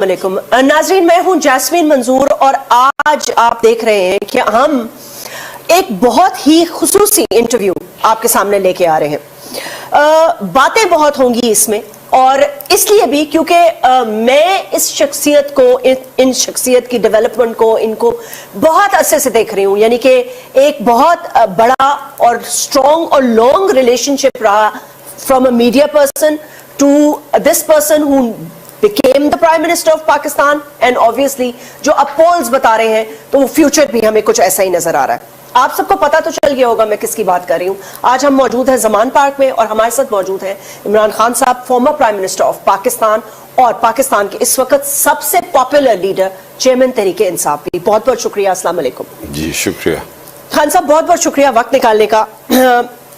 वालेकुम नाजरीन, मैं हूं जैस्मीन मंजूर और आज आप देख रहे हैं कि हम एक बहुत ही खुसूसी इंटरव्यू आपके सामने लेके आ रहे हैं। बातें बहुत होंगी इसमें, और इसलिए भी क्योंकि मैं इस शख्सियत को, इन शख्सियत की डेवलपमेंट को, इनको बहुत अरसे से देख रही हूं। यानी कि एक बहुत बड़ा और स्ट्रॉन्ग और लॉन्ग रिलेशनशिप रहा from a media person to this person who became the Prime Minister of Pakistan, and obviously जो अब polls बता रहे हैं तो वो फ्यूचर भी हमें कुछ ऐसा ही नजर आ रहा है। आप सबको पता तो चल गया होगा मैं किसकी बात कर रही हूँ। आज हम मौजूद हैं ज़मान पार्क में और हमारे साथ मौजूद हैं इमरान खान साहब, former prime minister of Pakistan और पाकिस्तान के इस वक्त सबसे popular leader, chairman Tehreek-e Insaf भी। बहुत बहुत शुक्रिया। अस्सलाम वालेकुम। जी शुक्रिया खान साहब, बहुत बहुत शुक्रिया वक्त निकालने का।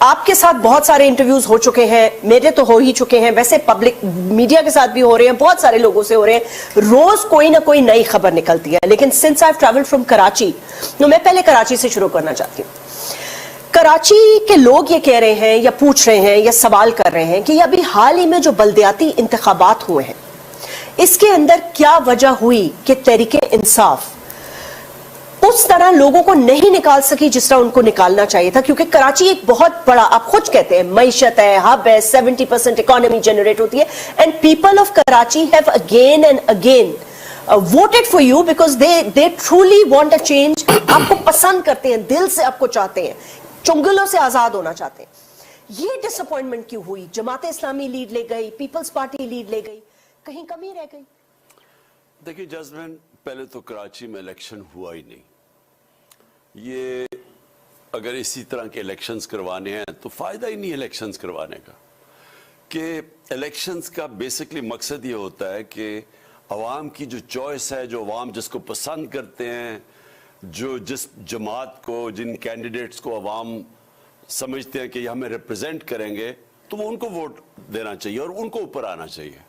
आपके साथ बहुत सारे इंटरव्यूज हो चुके हैं, मेरे तो हो ही चुके हैं, वैसे पब्लिक मीडिया के साथ भी हो रहे हैं, बहुत सारे लोगों से हो रहे हैं, रोज कोई ना कोई नई खबर निकलती है। लेकिन since I travelled from Karachi, तो मैं पहले कराची से शुरू करना चाहती हूँ। कराची के लोग ये कह रहे हैं या पूछ रहे हैं या सवाल कर रहे हैं कि अभी हाल ही में जो बल्दियाती इंतखाबात हुए हैं, इसके अंदर क्या वजह हुई कि तहरीके इंसाफ उस तरह लोगों को नहीं निकाल सकी जिस तरह उनको निकालना चाहिए था। क्योंकि कराची एक बहुत बड़ा, आप खुद कहते हैं, मईशत है, हब है, 70% इकोनॉमी जनरेट होती है, and people of Karachi have again and again voted for you because they truly want a change. आपको पसंद करते हैं, दिल से आपको चाहते हैं, चुंगलों से आजाद होना चाहते हैं। ये डिसअपॉइंटमेंट क्यों हुई? जमात इस्लामी लीड ले गई, पीपल्स पार्टी लीड ले गई, कहीं कमी रह गई? देखिए जजमैन, पहले तो कराची में इलेक्शन हुआ ही नहीं। ये अगर इसी तरह के इलेक्शंस करवाने हैं तो फायदा ही नहीं इलेक्शंस करवाने का, कि इलेक्शंस का बेसिकली मकसद ये होता है कि अवाम की जो चॉइस है, जो अवाम जिसको पसंद करते हैं, जो जिस जमात को, जिन कैंडिडेट्स को अवाम समझते हैं कि ये हमें रिप्रेजेंट करेंगे, तो वो उनको वोट देना चाहिए और उनको ऊपर आना चाहिए।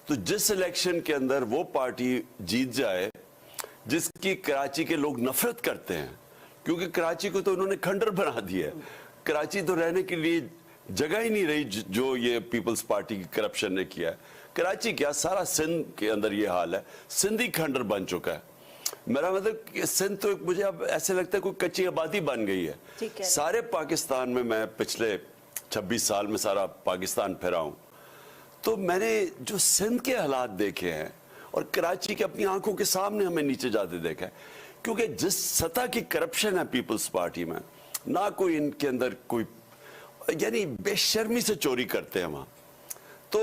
तो जिस इलेक्शन के अंदर वो पार्टी जीत जाए जिसकी कराची के लोग नफरत करते हैं, क्योंकि कराची को तो उन्होंने खंडर बना दिया है, कराची तो रहने के लिए जगह ही नहीं रही जो ये पीपल्स पार्टी की करप्शन ने किया है। कराची क्या, सारा सिंध के अंदर ये हाल है, सिंध ही खंडर बन चुका है। मेरा मतलब सिंध तो मुझे अब ऐसे लगता है कोई कच्ची आबादी बन गई है। सारे पाकिस्तान में, मैं पिछले 26 साल में सारा पाकिस्तान फिरा हूं, तो मैंने जो सिंध के हालात देखे हैं और कराची के अपनी आंखों के सामने हमें नीचे जाते देखा है। क्योंकि जिस सतह की करप्शन है पीपल्स पार्टी में, ना कोई इनके अंदर कोई, यानी बेशर्मी से चोरी करते हैं वहां। तो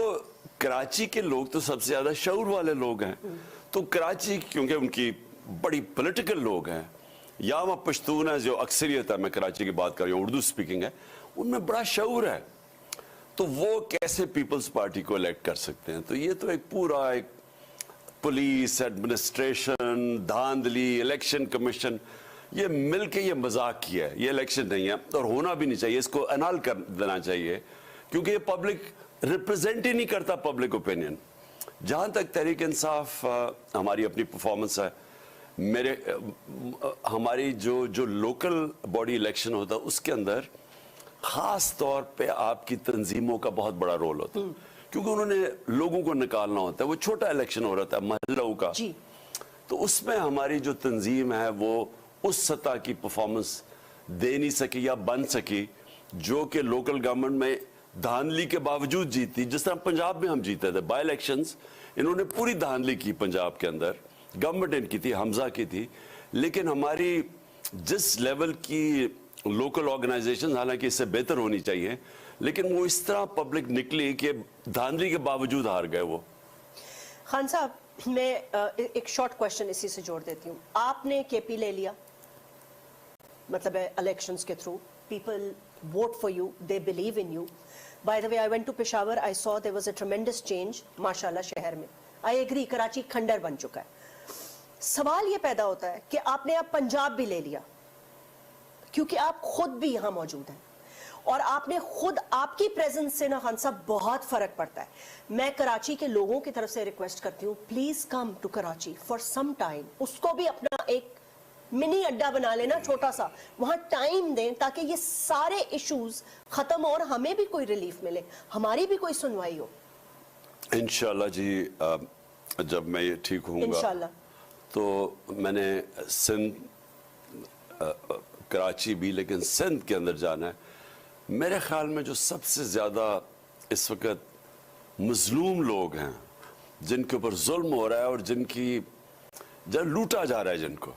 कराची के लोग तो सबसे ज्यादा शऊर वाले लोग हैं। तो कराची क्योंकि उनकी बड़ी पॉलिटिकल लोग हैं, या वहाँ पश्तून है जो अक्सरियत है, मैं कराची की बात कर रही हूँ, उर्दू स्पीकिंग है, उनमें बड़ा शऊर है। तो वो कैसे पीपल्स पार्टी को इलेक्ट कर सकते हैं? तो ये तो एक पूरा एक पुलिस, एडमिनिस्ट्रेशन, धांधली, इलेक्शन कमीशन, ये मिलके ये मजाक किया है। ये इलेक्शन नहीं है और होना भी नहीं चाहिए, इसको अनाल कर देना चाहिए, क्योंकि ये पब्लिक रिप्रेजेंट ही नहीं करता पब्लिक ओपिनियन। जहां तक तहरीक इंसाफ, हमारी अपनी परफॉर्मेंस है, हमारी जो लोकल बॉडी इलेक्शन होता है उसके अंदर खास तौर पे आपकी तंजीमों का बहुत बड़ा रोल होता है, क्योंकि उन्होंने लोगों को निकालना होता है। वो छोटा इलेक्शन हो रहा था महल्लों का, तो उसमें हमारी जो तंजीम है वो उस सतह की परफॉर्मेंस दे नहीं सकी या बन सकी जो कि लोकल गवर्नमेंट में धांधली के बावजूद जीती। जिस तरह पंजाब में हम जीते थे बाई इलेक्शंस, इन्होंने पूरी धांधली की पंजाब के अंदर, गवर्नमेंट इनकी थी, हमजा की थी, लेकिन हमारी जिस लेवल की लोकल ऑर्गेनाइजेशन, हालांकि इससे बेहतर होनी चाहिए, लेकिन वो इस तरह पब्लिक निकली कि धांधली के बावजूद हार गए वो। खान साहब, मैं एक शॉर्ट क्वेश्चन इसी से जोड़ देती हूँ। आपने केपी ले लिया, मतलब इलेक्शंस के through, people vote for you, they believe in you. By the way, I went to Peshawar, I saw there was a tremendous change माशाल्लाह शहर में। आई एग्री, कराची खंडर बन चुका है। सवाल ये पैदा होता है कि आपने अब पंजाब भी ले लिया, क्योंकि आप खुद भी यहां मौजूद हैं और आपने खुद, आपकी प्रेजेंस से ना खान साहब बहुत फर्क पड़ता है। मैं कराची के लोगों की तरफ से रिक्वेस्ट करती हूँ, please come to Karachi for some time. उसको भी अपना एक मिनी अड्डा बना लेना, छोटा सा, वहां टाइम दें ताकि ये सारे इश्यूज खत्म हो और हमें भी कोई रिलीफ मिले, हमारी भी कोई सुनवाई हो। इंशाल्लाह जी, जब मैं ये ठीक होऊंगा इंशाल्लाह। तो मैंने सिंध कराची भी, लेकिन सिंध के अंदर जाना है। मेरे ख्याल में जो सबसे ज़्यादा इस वक्त मजलूम लोग हैं, जिनके ऊपर जुल्म हो रहा है और जब लूटा जा रहा है, जिनको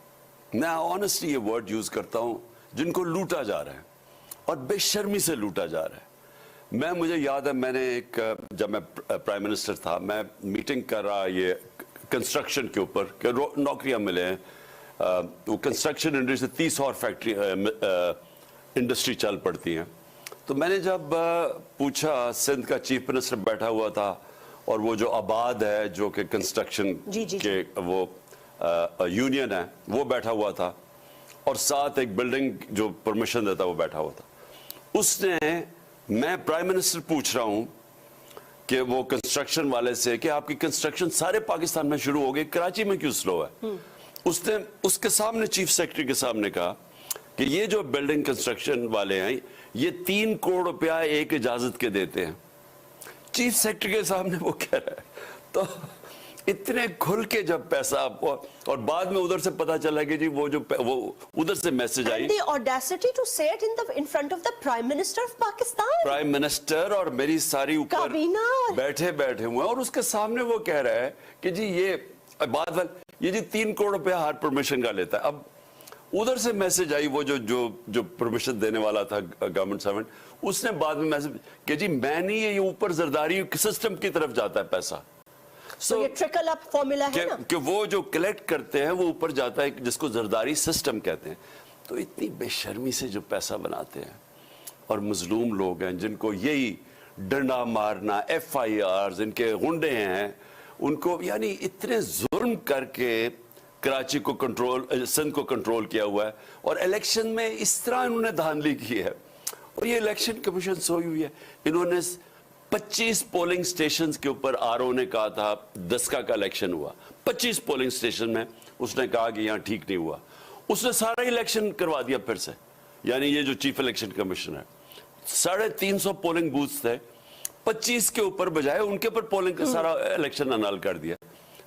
मैं ऑनेस्टली ये वर्ड यूज़ करता हूँ, जिनको लूटा जा रहा है और बेशर्मी से लूटा जा रहा है। मुझे याद है, जब मैं प्राइम मिनिस्टर था, मैं मीटिंग कर रहा ये कंस्ट्रक्शन के ऊपर कि नौकरियां मिले हैं। वो कंस्ट्रक्शन इंडस्ट्री से 30 और फैक्ट्री इंडस्ट्री चल पड़ती हैं। तो मैंने जब पूछा, सिंध का चीफ मिनिस्टर बैठा हुआ था और वो जो आबाद है, जो कि कंस्ट्रक्शन के वो यूनियन है, वो बैठा हुआ था और साथ एक बिल्डिंग जो परमिशन देता वो बैठा हुआ था। मैं प्राइम मिनिस्टर पूछ रहा हूं कि वो कंस्ट्रक्शन वाले से कि आपकी कंस्ट्रक्शन सारे पाकिस्तान में शुरू हो गई, कराची में क्यों स्लो है? उसने उसके सामने चीफ सेक्रेटरी के सामने कहा कि ये जो बिल्डिंग कंस्ट्रक्शन वाले हैं, ये 3 करोड़ रुपया एक इजाजत के देते हैं। चीफ सेक्रेटरी के सामने वो कह रहा है। तो इतने खुल के जब पैसा आपको, और बाद में उधर से पता चला कि जी वो उधर से message I, And the audacity to say it in front of the Prime Minister of Pakistan. Prime minister और मेरी सारी ऊपर बैठे हुए, और उसके सामने वो कह रहा है कि जी ये जी 3 करोड़ रुपया हर परमिशन का लेता है। अब उधर से मैसेज आई, वो जो परमिशन देने वाला था गवर्नमेंट सर्वेंट, उसने बाद में मैसेज कि जी मैं नहीं, ये ऊपर जरदारी सिस्टम की तरफ जाता है पैसा। ये ट्रिकल अप फॉर्मूला है ना, कि वो जो कलेक्ट करते हैं वो ऊपर जाता है, जिसको जरदारी सिस्टम कहते हैं। तो इतनी बेशर्मी से जो पैसा बनाते हैं, और मजलूम लोग हैं जिनको यही डंडा मारना, FIRs, इनके गुंडे हैं, उनको यानी इतने जुर्म करके कराची को कंट्रोल, सिंध को कंट्रोल किया हुआ है, और इलेक्शन में इस तरह इन्होंने धांधली की है। और ये इलेक्शन कमीशन सोई हुई है। इन्होंने 25 पोलिंग स्टेशंस के ऊपर RO ने कहा था 10 का इलेक्शन हुआ, 25 पोलिंग स्टेशन में उसने कहा कि यहाँ ठीक नहीं हुआ। उसने सारा इलेक्शन करवा दिया फिर से। यानी ये जो चीफ इलेक्शन कमीशन है, 350 पोलिंग बूथ्स थे, 25 के ऊपर बजाय उनके ऊपर पोलिंग का सारा इलेक्शन अनल कर दिया।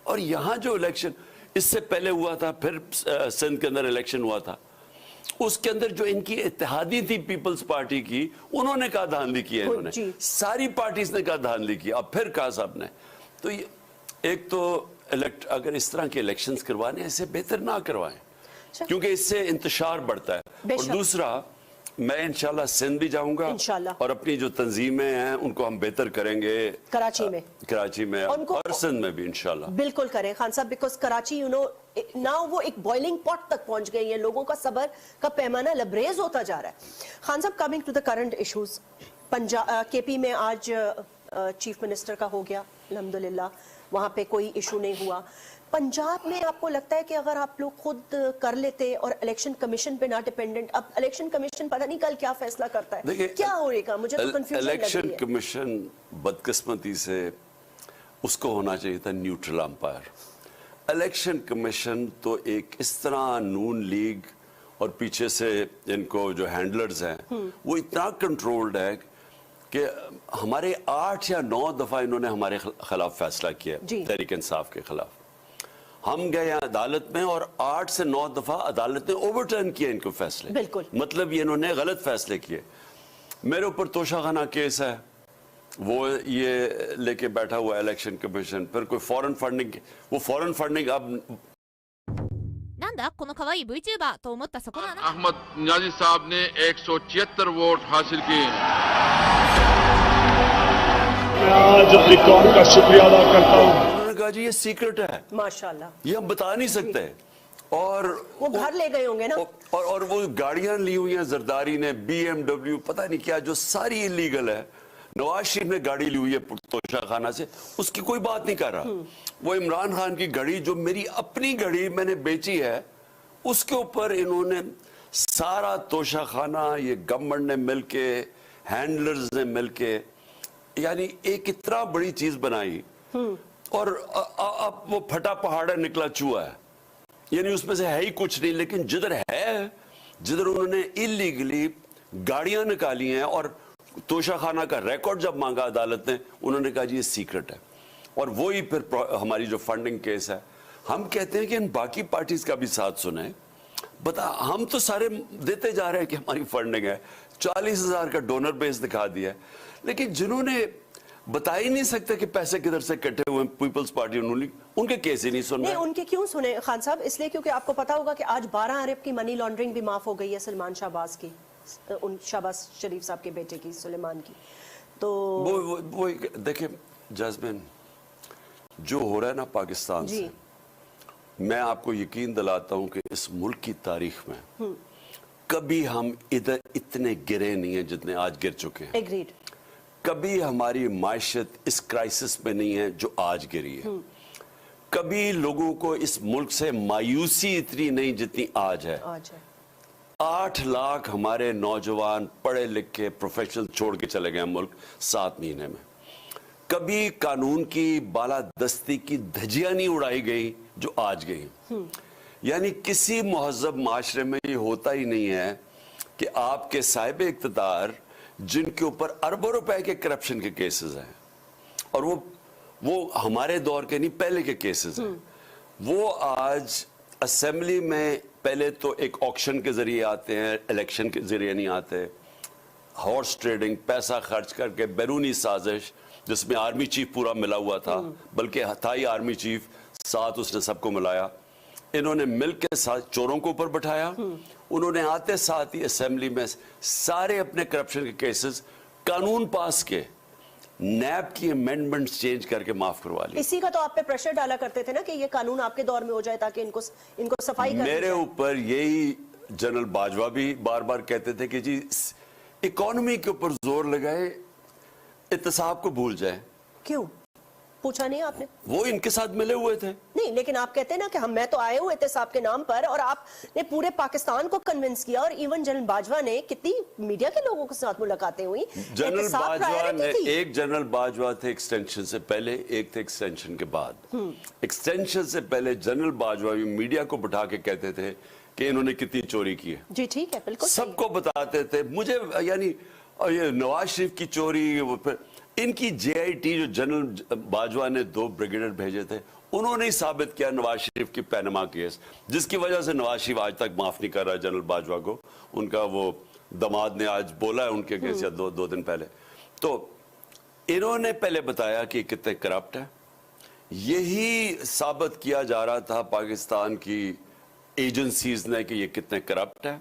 और यहाँ जो इलेक्शन इससे पहले हुआ था, फिर सिंध के अंदर इलेक्शन हुआ था, उसके अंदर जो इनकी इत्तेहादी थी पीपल्स पार्टी की, उन्होंने कहा धांधली की है, इन्होंने सारी पार्टीज ने कहा धांधली की। अब फिर कहा साहब ने, तो ये एक तो अगर इस तरह के इलेक्शंस करवाने, ऐसे बेहतर ना करवाएं, क्योंकि इससे इंतशार बढ़ता है। और दूसरा, मैं इंशाल्लाह सिंध भी जाऊंगा और अपनी जो तंजीमें हैं उनको हम बेहतर करेंगे कराची में और सिंध में भी इंशाल्लाह बिल्कुल करें खान साहब, बिकॉज कराची नाउ वो एक बॉइलिंग पॉट तक पहुंच गई है, लोगों का सब्र का पैमाना लबरेज होता जा रहा है। खान साहब, coming to the current issues, KP में आज चीफ मिनिस्टर का हो गया अल्हम्दुलिल्लाह, वहां पे कोई इशू नहीं हुआ। पंजाब में आपको लगता है कि अगर आप लोग खुद कर लेते और इलेक्शन कमीशन पे ना डिपेंडेंट, अब इलेक्शन कमीशन पता नहीं कल क्या फैसला करता है, क्या होगा? मुझे तो कंफ्यूजन लग रही है। इलेक्शन कमीशन बदकिस्मती से उसको होना चाहिए था न्यूट्रल अंपायर। इलेक्शन कमीशन तो एक इस तरह नून लीग और पीछे से इनको जो हैंडलर्स हैं वो इतना कंट्रोल्ड है कि हमारे 8 या 9 दफा इन्होंने हमारे खिलाफ फैसला किया, तहरीक इंसाफ के खिलाफ। हम गए अदालत में और 8 से 9 दफा अदालत ने ओवरटर्न किया इनको फैसले। बिल्कुल, मतलब ये इन्होंने गलत फैसले किए। मेरे ऊपर तोशाखाना केस है, वो ये लेके बैठा हुआ इलेक्शन कमीशन। फिर कोई फॉरेन फंडिंग, वो फॉरेन फंडिंग अब VTuber と思ったそこなの。अहमद नियाज़ी साहब ने 176 वोट हासिल किए। मैं आज अपनी कौम का शुक्रिया अदा करता हूँ। उन्होंने कहा जी ये सीक्रेट है, माशाल्लाह, ये हम बता नहीं सकते। और वो घर ले गए होंगे ना, और वो गाड़ियां ली हुई हैं जरदारी ने, BMW पता नहीं क्या, जो सारी इलीगल है। नवाज शरीफ ने गाड़ी ली हुई है तोशाखाना से, उसकी कोई बात नहीं कर रहा। वो इमरान खान की घड़ी, जो मेरी अपनी घड़ी मैंने बेची है, उसके ऊपर इन्होंने सारा तोशाखाना, ये गवर्नमेंट ने मिलके, हैंडलर्स ने मिलके, यानी एक इतना बड़ी चीज बनाई। और अब वो फटा पहाड़ा निकला चूहा है, यानी उसमें से है ही कुछ नहीं। लेकिन जिधर है, जिधर उन्होंने इलीगली गाड़ियां निकाली हैं, और तोशाखाना का रिकॉर्ड जब मांगा अदालत ने, उन्होंने कहा जी ये सीक्रेट है। اور وہی پھر ہماری جو فنڈنگ کیس ہے. ہم کہتے ہیں کہ ان باقی پارٹیز کا بھی ساتھ سنیں. بتا ہم تو سارے دیتے جا رہے ہیں کہ ہماری فنڈنگ ہے, 40,000 کا ڈونر بیس دکھا دیا ہے, لیکن جنہوں نے بتا ہی نہیں سکتے کہ پیسے کدھر سے کٹے ہوئے ہیں پیپلز پارٹی, ان کے کیس ہی نہیں سن رہے. ان کے کیوں سنے خان صاحب؟ اس لیے کیونکہ آپ کو پتا ہوگا کہ آج 12 ارب کی منی لانڈرنگ بھی معاف ہو گئی ہے سلمان شہباز کی, ان شہباز شریف صاحب کے بیٹے کی, سلیمان کی. تو وہ دیکھیں جاسمین, جو ہو رہا ہے نا پاکستان سے, میں آپ کو یقین دلاتا ہوں کہ اس ملک کی تاریخ میں کبھی ہم ادھر اتنے گرے نہیں ہیں جتنے آج گر چکے ہیں. ایگریڈ. کبھی ہماری معیشت اس کرائسس میں نہیں ہے جو آج گری ہے. کبھی لوگوں کو اس ملک سے مایوسی اتنی نہیں جتنی آج ہے. 8 لاکھ ہمارے نوجوان پڑھے لکھے پروفیشنل چھوڑ کے چلے گئے ملک 7 مہینے میں. کبھی قانون کی بالادستی کی دھجیاں نہیں اڑائی گئی جو آج گئی. یعنی کسی مہذب معاشرے میں یہ ہوتا ہی نہیں ہے کہ آپ کے صاحب اقتدار جن کے اوپر اربوں روپے کے کرپشن کے کیسز ہیں, اور وہ ہمارے دور کے نہیں پہلے کے کیسز ہیں, وہ آج اسمبلی میں پہلے تو ایک آکشن کے ذریعے آتے ہیں, الیکشن کے ذریعے نہیں آتے. ہارس ٹریڈنگ, پیسہ خرچ کر کے بیرونی سازش جس میں آرمی چیف پورا ملا ہوا تھا, بلکہ تھا ہی آرمی چیف, ساتھ اس نے سب کو ملایا. انہوں نے مل کے ساتھ چوروں کو اوپر بٹھایا. انہوں نے آتے ساتھ ہی اسمبلی میں سارے اپنے کرپشن کے کیسز قانون پاس کے, نیب کی امینڈمنٹس چینج کر کے معاف کروا لی. اسی کا تو آپ پہ پریشر ڈالا کرتے تھے نا کہ یہ قانون آپ کے دور میں ہو جائے تاکہ ان کو صفائی کر. میرے اوپر یہی جنرل باجوہ بھی بار بار کہتے تھے کہ جی اکانومی کے اوپر زور لگائے, احتساب کو بھول جائے. کیوں پوچھا نہیں آپ نے؟ وہ ان کے ساتھ ملے ہوئے تھے. نہیں, لیکن آپ کہتے ہیں نا کہ میں تو آئے ہوں احتساب کے نام پر, اور آپ نے پورے پاکستان کو کنونس کیا, اور ایون جنرل باجوہ نے کتنی میڈیا کے لوگوں کے ساتھ ملاقاتیں ہوئی. جنرل باجوہ نے, ایک جنرل باجوہ تھے ایکسٹینشن سے پہلے, ایک تھے ایکسٹینشن کے بعد. ایکسٹینشن سے پہلے جنرل باجوہ بھی میڈیا کو بٹھا کے کہتے تھے کہ انہوں نے کتنی چوری کی ہے. جی ٹھیک ہے, بالکل سب کو بتاتے تھے. مجھے یعنی یہ نواز شریف کی چوری, ان کی جے آئی ٹی جو جنرل باجوہ نے 2 بریگیڈیئر بھیجے تھے, انہوں نے ہی ثابت کیا نواز شریف کی پینما کیس, جس کی وجہ سے نواز شریف آج تک معاف نہیں کر رہا جنرل باجوہ کو. ان کا وہ دماد نے آج بولا ہے ان کے کیس, یا 2 دن پہلے. تو انہوں نے پہلے بتایا کہ کتنے کرپٹ ہیں. یہی ثابت کیا جا رہا تھا پاکستان کی ایجنسیز نے کہ یہ کتنے کرپٹ ہیں.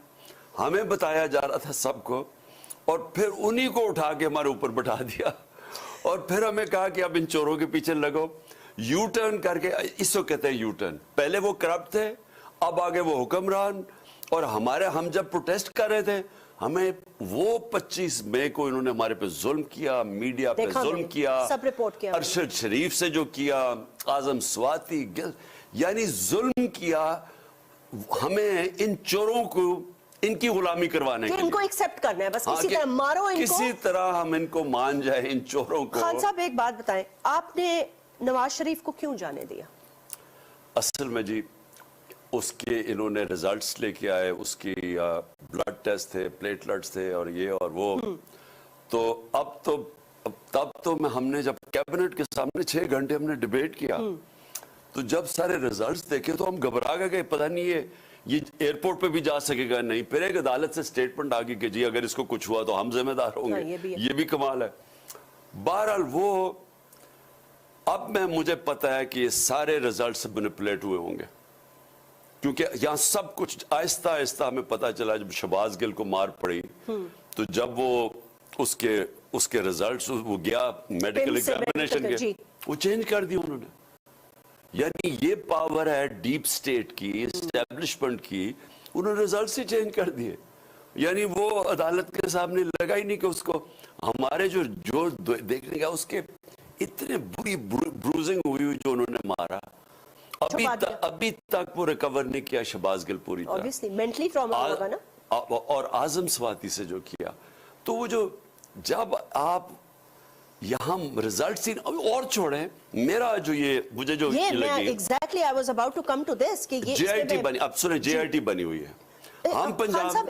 ہمیں بتایا جا رہا تھا سب کو, اور پھر انہی کو اٹھا کے ہمارے اوپر بٹھا دیا, اور پھر ہمیں کہا کہ اب ان چوروں کے پیچھے لگو. یو ٹرن کر کے, اس کو کہتے ہیں یو ٹرن. پہلے وہ کرپٹ تھے, اب آگے وہ حکمران. اور ہم جب پروٹیسٹ کر رہے تھے, ہمیں وہ 25 مئی کو انہوں نے ہمارے پہ ظلم کیا, میڈیا پہ ظلم کیا, سب رپورٹ کیا, ارشد شریف سے جو کیا, اعظم سواتی, یعنی ظلم کیا ہمیں ان چوروں کو, ان کی غلامی کروانے کے لیے. ان کو ایکسپٹ کرنا ہے بس, کسی طرح مارو ان کو, کسی طرح ہم ان کو مان جائیں, ان چوروں کو. خان صاحب ایک بات بتائیں, آپ نے نواز شریف کو کیوں جانے دیا؟ اصل میں جی اس کے انہوں نے ریزلٹس لے کے آئے, اس کی بلڈ ٹیسٹ تھے, پلیٹلٹس تھے, اور یہ اور وہ. تو تب تو ہم نے جب کیبنٹ کے سامنے 6 گھنٹے ہم نے ڈیبیٹ کیا, تو جب سارے ریزلٹس دیکھے تو ہم گھبرا گئے, پتہ نہیں یہ ایئرپورٹ پہ بھی جا سکے گا نہیں. پھر ایک عدالت سے سٹیٹمنٹ آ گئی کہ جی اگر اس کو کچھ ہوا تو ہم ذمہ دار ہوں گے. یہ بھی کمال ہے. بہرحال وہ, اب مجھے پتہ ہے کہ یہ سارے ریزلٹس مینیپولیٹ ہوئے ہوں گے, کیونکہ یہاں سب کچھ آہستہ آہستہ ہمیں پتہ چلا. جب شہباز گل کو مار پڑی, تو جب وہ اس کے ریزلٹس, وہ گیا میڈیکل ایگزامینیشن کے, وہ چینج کر دی انہوں نے. یعنی یہ پاور ہے ڈیپ سٹیٹ کی, اسٹیبلشمنٹ کی, انہوں نے ریزلٹس ہی چینج کر دیے. یعنی وہ عدالت کے سامنے لگا ہی نہیں کہ اس کو ہمارے جو دیکھنے گا اس کے اتنے بری بروزنگ ہوئی جو انہوں نے مارا. ابھی تک وہ ریکور نہیں کیا شہباز گل پوری طرح, اور اعظم سواتی سے جو کیا. تو وہ جو جب آپ یہاں ریزلٹس ہی اور چھوڑیں, میرا جو مجھے جو لگی exactly I was about to come to this کہ یہ جے آئی ٹی بنی, اب سنیں جے آئی ٹی بنی ہوئی ہے. ہم خان صاحب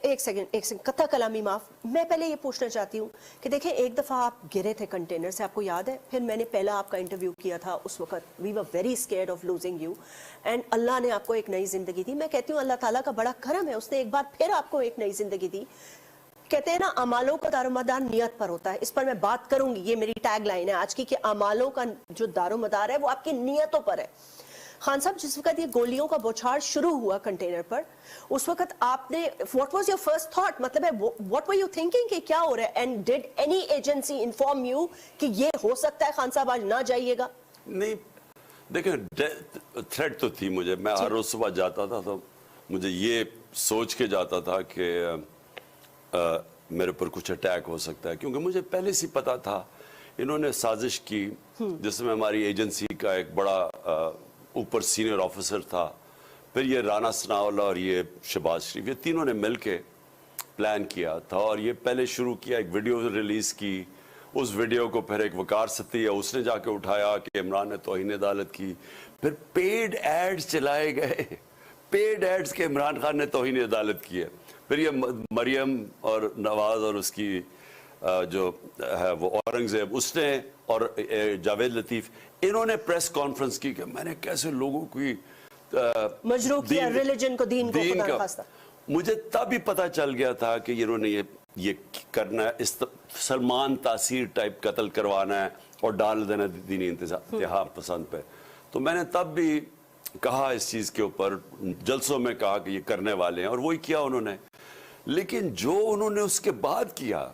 ایک سیکنڈ قطع کلامی معاف. میں پہلے یہ پوچھنا چاہتی ہوں کہ دیکھیں ایک دفعہ آپ گرے تھے کنٹینر سے, آپ کو یاد ہے, پھر میں نے پہلا آپ کا انٹرویو کیا تھا, اس وقت we were very scared of losing you, and اللہ نے آپ کو ایک نئی زندگی دی. میں کہتی ہوں اللہ تعالیٰ کا بڑا کرم ہے, اس نے ایک بار پھر آپ کو ایک نئی زندگی دی. کہتے ہیں نا اعمالوں کا دار و مدار نیت پر ہوتا ہے, اس پر میں بات کروں گی, یہ میری ٹیگ لائن ہے آج کی, کہ اعمالوں کا جو دار و مدار ہے وہ آپ کی نیتوں پر ہے. خان صاحب جس وقت یہ گولیوں کا بوچھار شروع ہوا کنٹینر پر, اس وقت آپ نے what was your first thought, مطلب ہے what were you thinking کہ کیا ہو رہا ہے, and did any agency inform you کہ یہ ہو سکتا ہے خان صاحب آج نہ جائیے گا؟ نہیں دیکھیں تھریٹ تو تھی مجھے, میں ہر روز صبح جاتا تھا تو مجھے یہ سوچ کے جاتا تھا کہ میرے پر کچھ اٹیک ہو سکتا ہے, کیونکہ مجھے پہلے سے پتا تھا انہوں نے سازش کی جس میں ہماری ایجنسی کا ایک بڑا اوپر سینئر آفیسر تھا, پھر یہ رانا ثناءاللہ اور یہ شہباز شریف, یہ تینوں نے مل کے پلان کیا تھا, اور یہ پہلے شروع کیا, ایک ویڈیو ریلیز کی, اس ویڈیو کو پھر ایک وقار ستیہ اس نے جا کے اٹھایا کہ عمران نے توہین عدالت کی, پھر پیڈ ایڈز چلائے گئے, پیڈ ایڈز کے عمران خان نے توہین عدالت کی ہے, پھر یہ مریم اور نواز اور اس کی جو ہے وہ اورنگزیب اس نے اور جاوید لطیف, انہوں نے پریس کانفرنس کی کہ میں نے کیسے لوگوں کی مجروح کیا ریلیجن کو, دین کو, خدا نخواستہ. مجھے تب ہی پتا چل گیا تھا کہ انہوں نے یہ کرنا ہے, سلمان تاثیر ٹائپ قتل کروانا ہے اور ڈال دینا دینی اتحاد پسند پہ. تو میں نے تب بھی کہا اس چیز کے اوپر جلسوں میں کہا کہ یہ کرنے والے ہیں, اور وہی کیا انہوں نے. لیکن جو انہوں نے اس کے بعد کیا,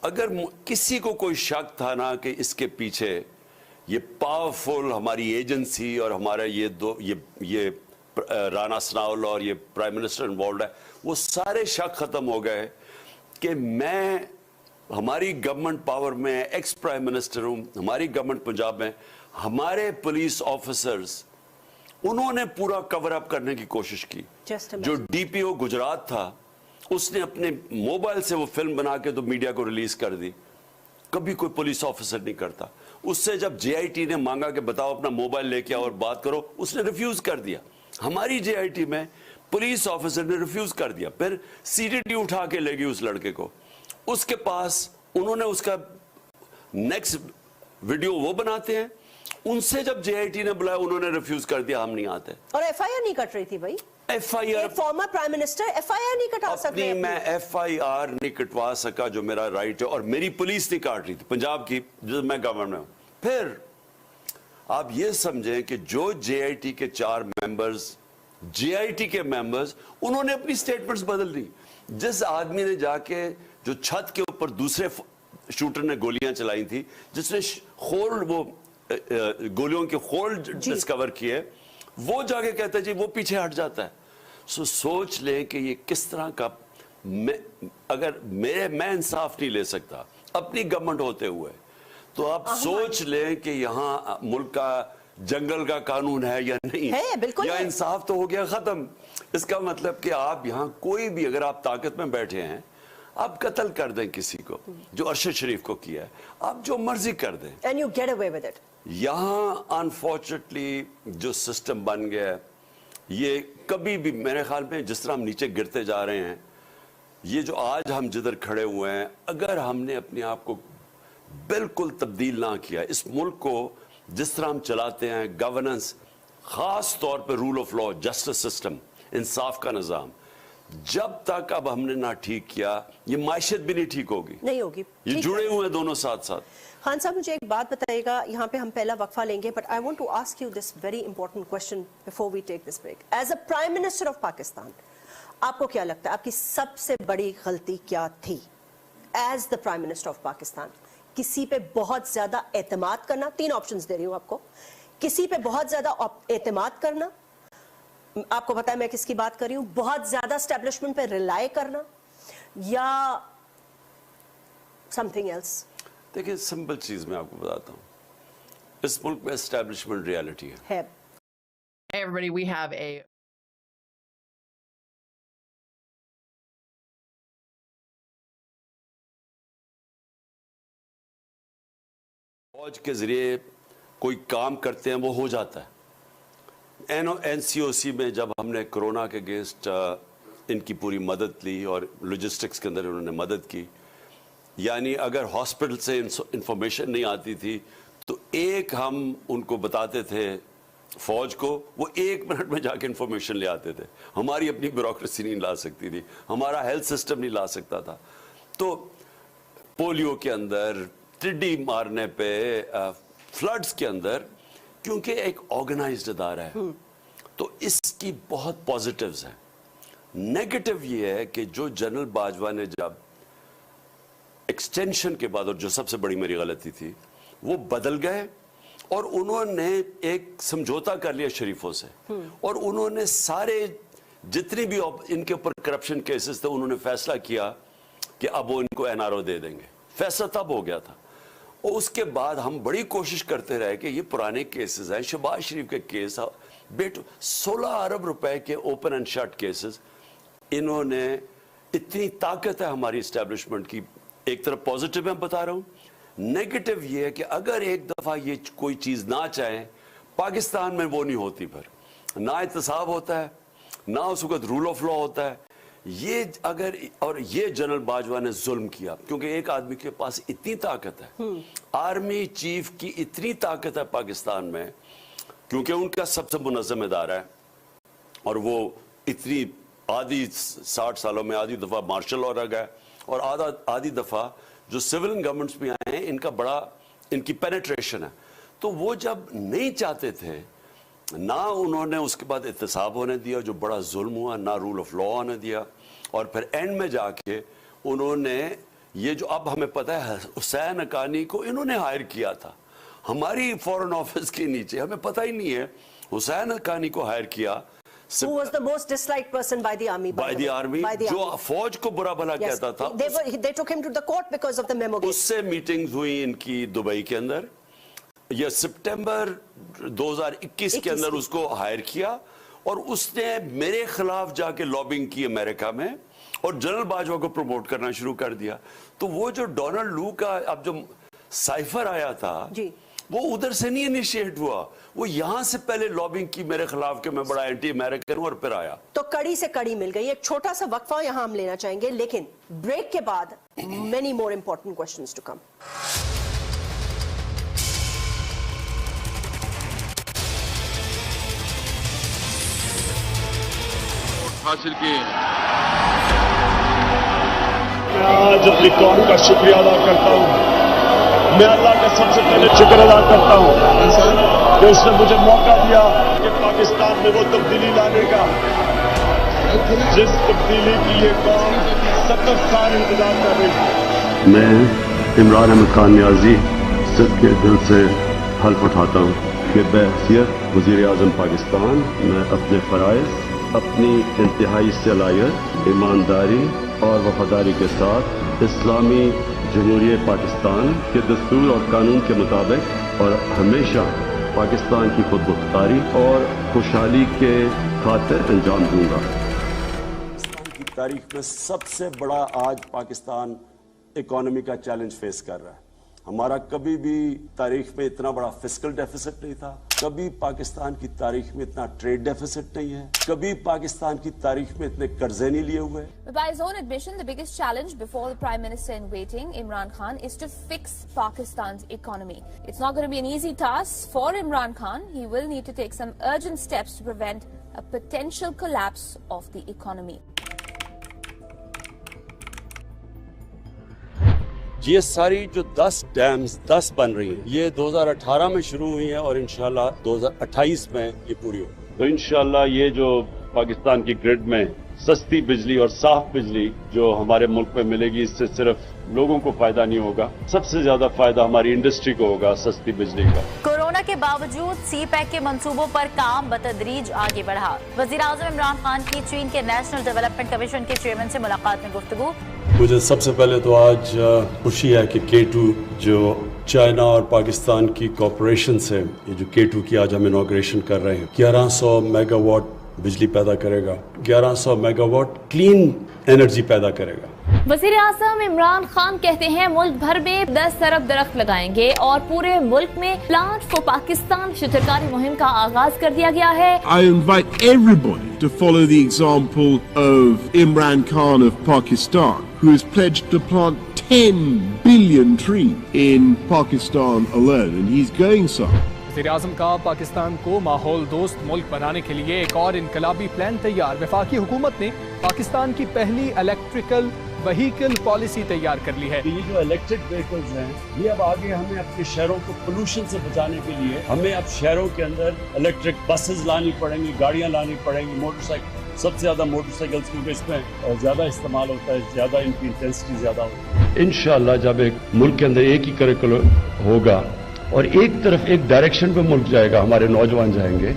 اگر کسی کو کوئی شک تھا نا کہ اس کے پیچھے یہ پاورفل ہماری ایجنسی اور ہمارا یہ رانا ثناءاللہ اور یہ پرائم منسٹر انوالوڈ ہے, وہ سارے شک ختم ہو گئے کہ میں ہماری گورنمنٹ پاور میں ایکس پرائم منسٹر ہوں, ہماری گورنمنٹ پنجاب میں, ہمارے پولیس آفیسرز انہوں نے پورا کور اپ کرنے کی کوشش کی. جو ڈی پی او گجرات تھا اس نے اپنے موبائل سے وہ فلم بنا کے تو میڈیا کو ریلیز کر دی, کبھی کوئی پولیس آفیسر نہیں کرتا. اس سے جب جے آئی ٹی نے مانگا کہ بتاؤ اپنا موبائل لے کے اور بات کرو, اس نے ریفیوز کر دیا. ہماری جے آئی ٹی میں پولیس آفیسر نے ریفیوز کر دیا, پھر سی ڈی ٹی اٹھا کے لے گئی اس لڑکے کو, اس کے پاس انہوں نے اس کا نیکسٹ ویڈیو وہ بناتے ہیں, ان سے جب جے آئی ٹی نے بلایا انہوں نے ریفیوز کر دیا, ہم نہیں آتے. اور ایف آئی آر نہیں کٹ رہی تھی بھائی, F I R former prime minister F I R نہیں کٹا سکتے. میں ایف آئی آر نہیں کٹوا سکا جو میرا رائٹ ہے, اور میری پولیس نہیں کاٹ رہی تھی پنجاب کی, جو میں گورنر میں ہوں. پھر آپ یہ سمجھیں کہ جو جے آئی ٹی کے 4 ممبرز, جے آئی ٹی کے ممبرز, انہوں نے اپنی سٹیٹمنٹس بدل دی. جس آدمی نے جا کے جو چھت کے اوپر دوسرے شوٹر نے گولیاں چلائی تھی, جس نے وہ گولیوں کے خول ڈسکور کیے, وہ جا کے کہتا ہے جی وہ پیچھے ہٹ جاتا ہے. سوچ لیں کہ یہ کس طرح کا, اگر میں انصاف نہیں لے سکتا اپنی گورنمنٹ ہوتے ہوئے, تو آپ سوچ لیں کہ یہاں ملک کا جنگل کا قانون ہے یا نہیں ہے, یا انصاف تو ہو گیا ختم. اس کا مطلب کہ آپ یہاں کوئی بھی, اگر آپ طاقت میں بیٹھے ہیں, آپ قتل کر دیں کسی کو, جو ارشد شریف کو کیا ہے, آپ جو مرضی کر دیں, and you get away with it. یہاں انفارچونیٹلی جو سسٹم بن گیا ہے, یہ کبھی بھی میرے خیال میں جس طرح ہم نیچے گرتے جا رہے ہیں, یہ جو آج ہم جدھر کھڑے ہوئے ہیں, اگر ہم نے اپنے آپ کو بالکل تبدیل نہ کیا, اس ملک کو جس طرح ہم چلاتے ہیں, گورننس, خاص طور پہ rule of law, justice system, انصاف کا نظام, جب تک اب ہم نے نہ ٹھیک کیا, یہ معیشت بھی نہیں ٹھیک ہوگی, نہیں ہوگی. یہ جڑے ہوئے ہیں دونوں ساتھ ساتھ. خان صاحب مجھے ایک بات بتائیے گا, یہاں پہ ہم پہلا وقفہ لیں گے, but I want to ask you this very important question before we take this break. As a prime minister of Pakistan, آپ کو کیا لگتا ہے آپ کی سب سے بڑی غلطی کیا تھی as the prime minister of Pakistan? کسی پہ بہت زیادہ اعتماد کرنا, 3 آپشنز دے رہی ہوں آپ کو, کسی پہ بہت زیادہ اعتماد کرنا, آپ کو پتا ہے میں کس کی بات کر رہی ہوں, بہت زیادہ اسٹیبلشمنٹ پہ ریلائی کرنا, یا سم تھنگ ایلس؟ دیکھیں سمپل چیز میں آپ کو بتاتا ہوں, اس ملک میں اسٹیبلشمنٹ ریالٹی ہے. Hey everybody, we have a فوج کے ذریعے کوئی کام کرتے ہیں وہ ہو جاتا ہے. این سی او سی میں جب ہم نے کرونا کے اگینسٹ इनकी पूरी मदद ली और लॉजिस्टिक्स के अंदर उन्होंने मदद की. यानी अगर हॉस्पिटल से इंफॉर्मेशन नहीं आती थी तो एक हम उनको बताते थे फौज को, वो 1 मिनट में जाके इंफॉर्मेशन ले आते थे. हमारी अपनी ब्यूरोक्रेसी नहीं ला सकती थी, हमारा हेल्थ सिस्टम नहीं ला सकता था. तो पोलियो के अंदर, टिड्डी मारने पे, फ्लड्स के अंदर, क्योंकि एक ऑर्गेनाइज्ड अदारा है तो इसकी बहुत पॉजिटिव्स हैं. नेगेटिव ये है कि जो जनरल बाजवा ने जब एक्सटेंशन के बाद, और जो सबसे बड़ी मेरी गलती थी, वो बदल गए और उन्होंने एक समझौता कर लिया शरीफों से और उन्होंने सारे जितनी भी इनके ऊपर करप्शन केसेस थे उन्होंने फैसला किया कि अब वो इनको एनआरओ दे देंगे. फैसला तब हो गया था. और उसके बाद हम बड़ी कोशिश करते रहे कि ये पुराने केसेस हैं, शहबाज शरीफ के केस, बेटो 16 अरब रुपए के ओपन एंड शट केसेस. इन्होंने, इतनी ताकत है हमारी इस्टेब्लिशमेंट की. एक तरफ पॉजिटिव मैं बता रहा हूं, नेगेटिव ये है कि अगर एक दफा ये कोई चीज ना चाहे, पाकिस्तान में वो नहीं होती, फिर ना एहतसाब होता है, ना उस वक्त रूल ऑफ लॉ होता है. ये अगर, और ये जनरल बाजवा ने जुल्म किया क्योंकि एक आदमी के पास इतनी ताकत है, आर्मी चीफ की इतनी ताकत है पाकिस्तान में, क्योंकि उनका सबसे मुनज़्ज़म इदारा है और वो इतनी आधी 60 सालों में आधी दफा मार्शल लॉ रह गया और आधी दफा जो सिविल गवर्नमेंट्स में आए हैं इनका बड़ा, इनकी पेनिट्रेशन है. तो वो जब नहीं चाहते थे, ना उन्होंने उसके बाद एहतसाब होने दिया जो बड़ा जुल्म हुआ, ना रूल ऑफ लॉ होने दिया, और फिर एंड में जाके उन्होंने ये जो अब हमें पता है हुसैन हक्कानी को इन्होंने हायर किया था हमारी फॉरेन ऑफिस के नीचे, हमें पता ही नहीं है. हुसैन हक्कानी को हायर किया. Who was the most disliked person by the army? By the army, जो फौज को बुरा भला कहता था. They took him to the court because of the memo case. उससे मीटिंग्स हुई इनकी दुबई के अंदर. ये सितंबर 2021 के अंदर उसको हायर किया और उसने मेरे खिलाफ जाके लॉबिंग की अमेरिका में और जनरल बाजवा को प्रमोट करना शुरू कर दिया. तो वो जो डोनाल्ड लू का अब जो साइफर आया था जी, वो उधर से नहीं इनिशिएट हुआ, वो यहां से पहले लॉबिंग की मेरे खिलाफ कि मैं बड़ा एंटी अमेरिकन हूं और फिर आया. तो कड़ी से कड़ी मिल गई. एक छोटा सा वक्फा यहां हम लेना चाहेंगे, लेकिन ब्रेक के बाद many more important questions to come. हासिल किए. मैं आज अपनी कौम का शुक्रिया अदा करता हूं. मैं अल्लाह का सबसे पहले शुक्र अदा करता हूं कि उसने मुझे मौका दिया कि पाकिस्तान में वो तब्दीली लाने का, जिस तब्दीली की ये कौम 70 साल इंतजार कर रही थी. मैं इमरान अहमद खान नियाजी सच्चे दिल से हल्फ उठाता हूँ कि बहैसियत वज़ीर-ए-आज़म पाकिस्तान मैं अपने फ़राइज़, अपनी इंतहाई सलाहियत, ईमानदारी और वफादारी के साथ इस्लामी जमहूरियत पाकिस्तान के दस्तूर और कानून के मुताबिक और हमेशा पाकिस्तान की खुदमुख्तारी और खुशहाली के खातिर अंजाम दूंगा. पाकिस्तान की तारीख में सबसे बड़ा आज पाकिस्तान इकोनॉमी का चैलेंज फेस कर रहा है. हमारा कभी भी तारीख में इतना बड़ा फिस्कल डेफिसिट नहीं था, कभी पाकिस्तान की तारीख में इतना ट्रेड डेफिसिट नहीं है, कभी पाकिस्तान की तारीख में इतने कर्जे नहीं लिए हुए. By his own admission, the biggest challenge before the Prime Minister in waiting, Imran Khan, is to fix Pakistan's economy. It's not going to be an easy task for Imran Khan. He will need to take some urgent steps to prevent a potential collapse of the economy. ये सारी जो 10 dams 10 बन रही हैं, ये 2018 में शुरू हुई हैं और इंशाल्लाह 2028 में ये पूरी हो. तो इंशाल्लाह ये जो पाकिस्तान की ग्रिड में सस्ती बिजली और साफ बिजली जो हमारे मुल्क में मिलेगी, इससे सिर्फ लोगों को फायदा नहीं होगा, सबसे ज्यादा फायदा हमारी इंडस्ट्री को होगा सस्ती बिजली का. कोरोना के बावजूद सी पैक के मंसूबों पर काम बतदरीज आगे बढ़ा. वज़ीर-ए-आज़म इमरान खान की चीन के नेशनल डेवलपमेंट कमीशन के चेयरमैन से मुलाकात में गुफ्तगू. मुझे सबसे पहले तो आज खुशी है कि K2 जो चाइना और पाकिस्तान की कॉरपोरेशन से, ये जो K2 की आज हम इनॉग्रेशन कर रहे हैं, 1100 मेगावाट बिजली पैदा करेगा, 1100 मेगावाट क्लीन एनर्जी पैदा करेगा. वज़ीर आज़म इमरान खान कहते हैं मुल्क भर में 10 अरब दरख्त लगाएंगे और पूरे मुल्क में प्लांट फॉर पाकिस्तान शिजरकारी मुहिम का आगाज कर दिया गया है. I invite everybody to follow the example of Imran Khan of Pakistan, who has pledged to plant 10 billion trees in Pakistan alone, and he's going some. वज़ीर-ए-आज़म का पाकिस्तान को माहौल दोस्त मुल्क बनाने के लिए एक और इनकलाबी प्लान तैयार. वफाकी हुकूमत ने पाकिस्तान की पहली इलेक्ट्रिकल व्हीकल पॉलिसी तैयार कर ली है. ये जो इलेक्ट्रिक व्हीकल्स हैं, ये अब आगे हमें अपने शहरों को पोल्यूशन से बचाने के लिए हमें अब शहरों के अंदर इलेक्ट्रिक बसेस लानी पड़ेंगी, गाड़ियाँ लानी पड़ेंगी, मोटरसाइकिल, सबसे ज़्यादा मोटरसाइकिल्स, क्योंकि इसमें ज़्यादा इस्तेमाल होता है, ज़्यादा इनकी इंटेंसिटी ज़्यादा होती है. इंशाअल्लाह जब एक मुल्क के अंदर एक ही करिकुलम होगा और एक तरफ एक डायरेक्शन पे मुल्क जाएगा, हमारे नौजवान जाएंगे,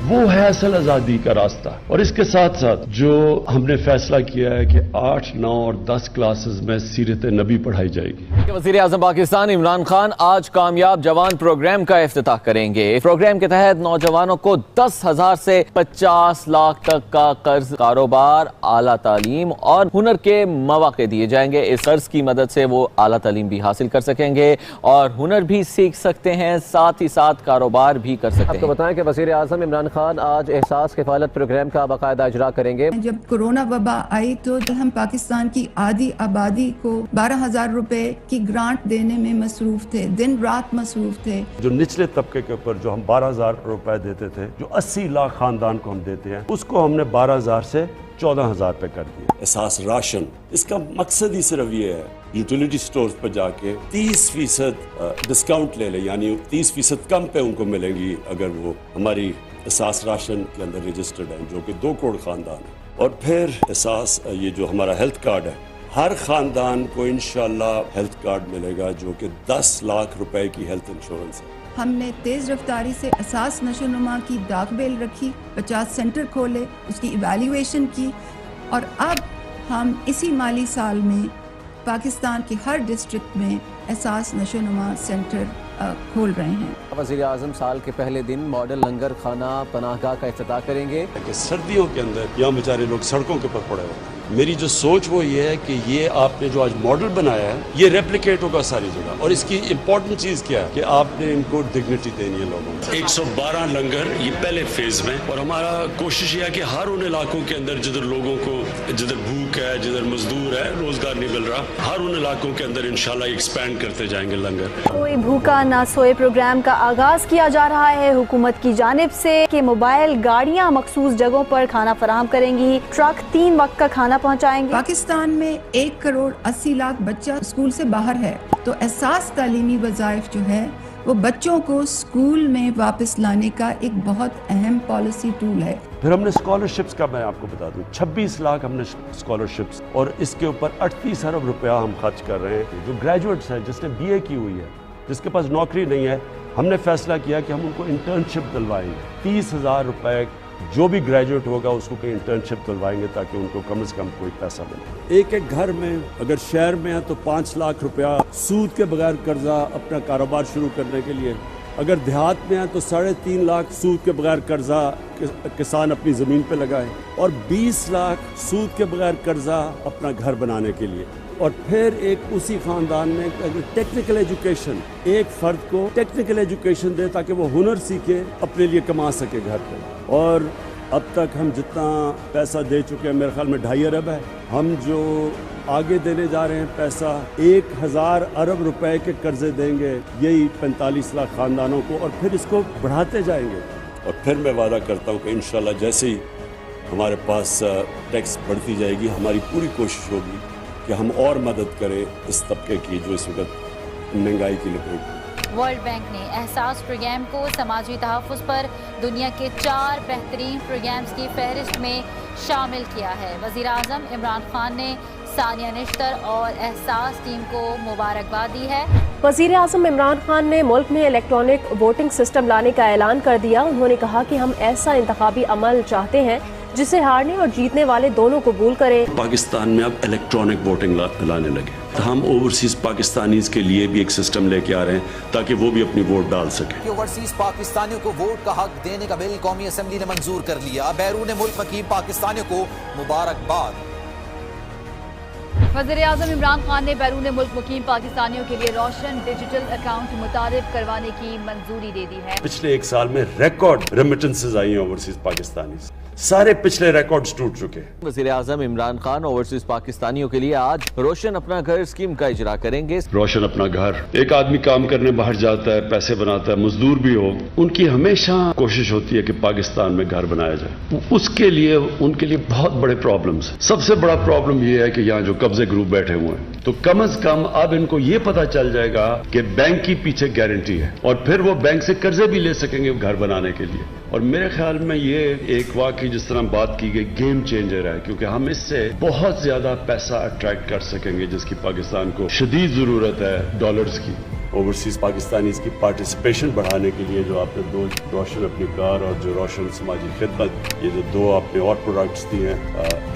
वो है असल आज़ादी का रास्ता. और इसके साथ साथ जो हमने फैसला किया है कि 8, 9 और 10 क्लासेस में सीरत नबी पढ़ाई जाएगी. वज़ीर आज़म पाकिस्तान इमरान खान आज कामयाब जवान प्रोग्राम का इफ्तिताह करेंगे. इस प्रोग्राम के तहत नौजवानों को 10,000 से 50 लाख तक का कर्ज, कारोबार, आला तालीम और हुनर के मौके दिए जाएंगे. इस कर्ज की मदद से वो आला तालीम भी हासिल कर सकेंगे और हुनर भी सीख सकते हैं, साथ ही साथ कारोबार भी कर सकते हैं. आपको बताएं कि वज़ीर आज़म इमरान खान आज एहसास किफालत प्रोग्राम का बाकायदा इजरा करेंगे. जब कोरोना वबा आई तो हम पाकिस्तान की आधी आबादी को 12,000 रुपए की ग्रांट देने में मसरूफ थे, दिन रात मसरूफ थे. जो निचले तबके के ऊपर जो हम 12,000 रुपए देते थे, जो 80 लाख खानदान को हम देते हैं, उसको हमने 12,000 से 14,000 पे कर दिया. एहसास राशन, इसका मकसद ही सिर्फ ये है यूटिलिटी स्टोर्स पर जाके 30% डिस्काउंट ले लें, यानी 30% कम पे उनको मिलेंगी अगर वो हमारी एहसास राशन के अंदर रजिस्टर्ड हैं, जो कि 2 करोड़ खानदान है. और फिर एहसास ये जो हमारा हेल्थ कार्ड है, हर खानदान को इंशाल्लाह हेल्थ कार्ड मिलेगा जो कि 10 लाख रुपए की हेल्थ इंश्योरेंस है. हमने तेज रफ्तारी से एहसास नशोनुमा की दागबेल रखी, 50 सेंटर खोले, उसकी इवैल्यूएशन की और अब हम इसी माली साल में पाकिस्तान के हर डिस्ट्रिक्ट में एहसास नशोनुमा सेंटर खोल रहे हैं. वज़ीर आज़म साल के पहले दिन मॉडल लंगर खाना पनाहगाह का इफ्तिताह करेंगे. सर्दियों के अंदर यहाँ बेचारे लोग सड़कों के ऊपर पड़े होते हैं. मेरी जो सोच वो ये है कि ये आपने जो आज मॉडल बनाया है, ये रेप्लिकेट होगा सारी जगह. और इसकी इम्पोर्टेंट चीज़ क्या है कि आपने इनको डिग्निटी देनी है लोगों को. 112 लंगर ये पहले फेज में, और हमारा कोशिश ये है कि हर उन इलाकों के अंदर जिधर लोगों को, जिधर भूख है, जिधर मजदूर है, रोजगार नहीं मिल रहा, हर उन इलाकों के अंदर इंशाल्लाह एक्सपैंड करते जाएंगे लंगर. कोई भूखा ना सोए प्रोग्राम का आगाज किया जा रहा है हुकूमत की जानिब से कि मोबाइल गाड़ियां मखसूस जगहों पर खाना फराहम करेंगी, ट्रक 3 वक्त का खाना पहुंचाएंगे. पाकिस्तान में 1 करोड़ 80 लाख बच्चा स्कूल से बाहर है, तो एहसास तालीमी वज़ाइफ जो है वो बच्चों को स्कूल में वापस लाने का एक बहुत अहम पॉलिसी टूल है. फिर हमने स्कॉलरशिप्स का, मैं आपको बता दूं, 26 लाख हमने स्कॉलरशिप्स, और इसके ऊपर 38 अरब रुपया हम खर्च कर रहे हैं. जो ग्रेजुएट्स हैं, जिसने BA की हुई है, जिसके पास नौकरी नहीं है, हमने फैसला किया कि हम उनको इंटर्नशिप दिलवाएंगे. 30,000 रुपए जो भी ग्रेजुएट होगा उसको कहीं इंटर्नशिप दिलवाएंगे ताकि उनको कम से कम कोई पैसा मिले. एक एक घर में अगर शहर में है तो 5 लाख रुपया सूद के बगैर कर्जा अपना कारोबार शुरू करने के लिए. अगर देहात में है तो 3.5 लाख सूद के बगैर कर्जा किसान अपनी ज़मीन पे लगाए, और 20 लाख सूद के बगैर कर्जा अपना घर बनाने के लिए. और फिर एक उसी खानदान में टेक्निकल एजुकेशन, एक फ़र्द को टेक्निकल एजुकेशन दे ताकि वो हुनर सीखे, अपने लिए कमा सके घर पे. और अब तक हम जितना पैसा दे चुके हैं, मेरे ख्याल में 2.5 अरब है. हम जो आगे देने जा रहे हैं पैसा, 1,000 अरब रुपए के कर्जे देंगे यही 45 लाख खानदानों को, और फिर इसको बढ़ाते जाएंगे. और फिर मैं वादा करता हूँ कि इंशाल्लाह जैसे ही हमारे पास टैक्स बढ़ती जाएगी, हमारी पूरी कोशिश होगी कि हम और मदद करें इस तबके की जो इस वक्त महंगाई की लपेट. वर्ल्ड बैंक ने एहसास प्रोग्राम को समाजी तहफ़्फ़ुज़ पर दुनिया के 4 बेहतरीन प्रोग्राम्स की फहरिस्त में शामिल किया है. वज़ीर आज़म इमरान खान ने सानिया निश्तर और एहसास टीम को मुबारकबाद दी है. वज़ीर आज़म इमरान खान ने मुल्क में इलेक्ट्रॉनिक वोटिंग सिस्टम लाने का ऐलान कर दिया. उन्होंने कहा कि हम ऐसा इंतखाबी अमल चाहते हैं जिसे हारने और जीतने वाले दोनों कबूल करें. पाकिस्तान में अब इलेक्ट्रॉनिक वोटिंग लाने लगे. हम ओवरसीज पाकिस्तानीज के लिए भी एक सिस्टम लेके आ रहे हैं ताकि वो भी अपनी वोट डाल सके. ओवरसीज पाकिस्तानियों को वोट का हक देने का बिल कौमी असेंबली ने मंजूर कर लिया. बैरून मुल्क हकीम पाकिस्तानियों को मुबारकबाद. वज़ीर-ए-आज़म इमरान खान ने बैरून मुल्क मुकीम पाकिस्तानियों के लिए रोशन डिजिटल अकाउंट मुतारिफ करवाने की मंजूरी दे दी है। पिछले एक साल में रिकॉर्ड रेमिटेंसेस आई हैं ओवरसीज पाकिस्तानी, सारे पिछले रिकॉर्ड्स टूट चुके हैं। वज़ीर-ए-आज़म इमरान खान ओवरसीज पाकिस्तानियों के लिए आज रोशन अपना घर स्कीम का इजरा करेंगे। रोशन अपना घर, एक आदमी काम करने बाहर जाता है, पैसे बनाता है, मजदूर भी हो, उनकी हमेशा कोशिश होती है कि पाकिस्तान में घर बनाया जाए। उसके लिए उनके लिए बहुत बड़े प्रॉब्लम्स हैं। सबसे बड़ा प्रॉब्लम ये है कि यहाँ जो कब्जे ग्रुप बैठे हुए हैं, तो कम से कम अब इनको ये पता चल जाएगा कि बैंक की पीछे गारंटी है और फिर वो बैंक से कर्जे भी ले सकेंगे घर बनाने के लिए। और मेरे ख्याल में ये एक वाकई जिस तरह बात की गई गेम चेंजर है, क्योंकि हम इससे बहुत ज्यादा पैसा अट्रैक्ट कर सकेंगे जिसकी पाकिस्तान को शदीद जरूरत है डॉलर्स की। ओवरसीज पाकिस्तानीज की पार्टिसिपेशन बढ़ाने के लिए जो आपने दो रोशन अपनी कार और जो रोशन समाजी खिदमत, ये जो दो आपने और प्रोडक्ट्स दिए हैं,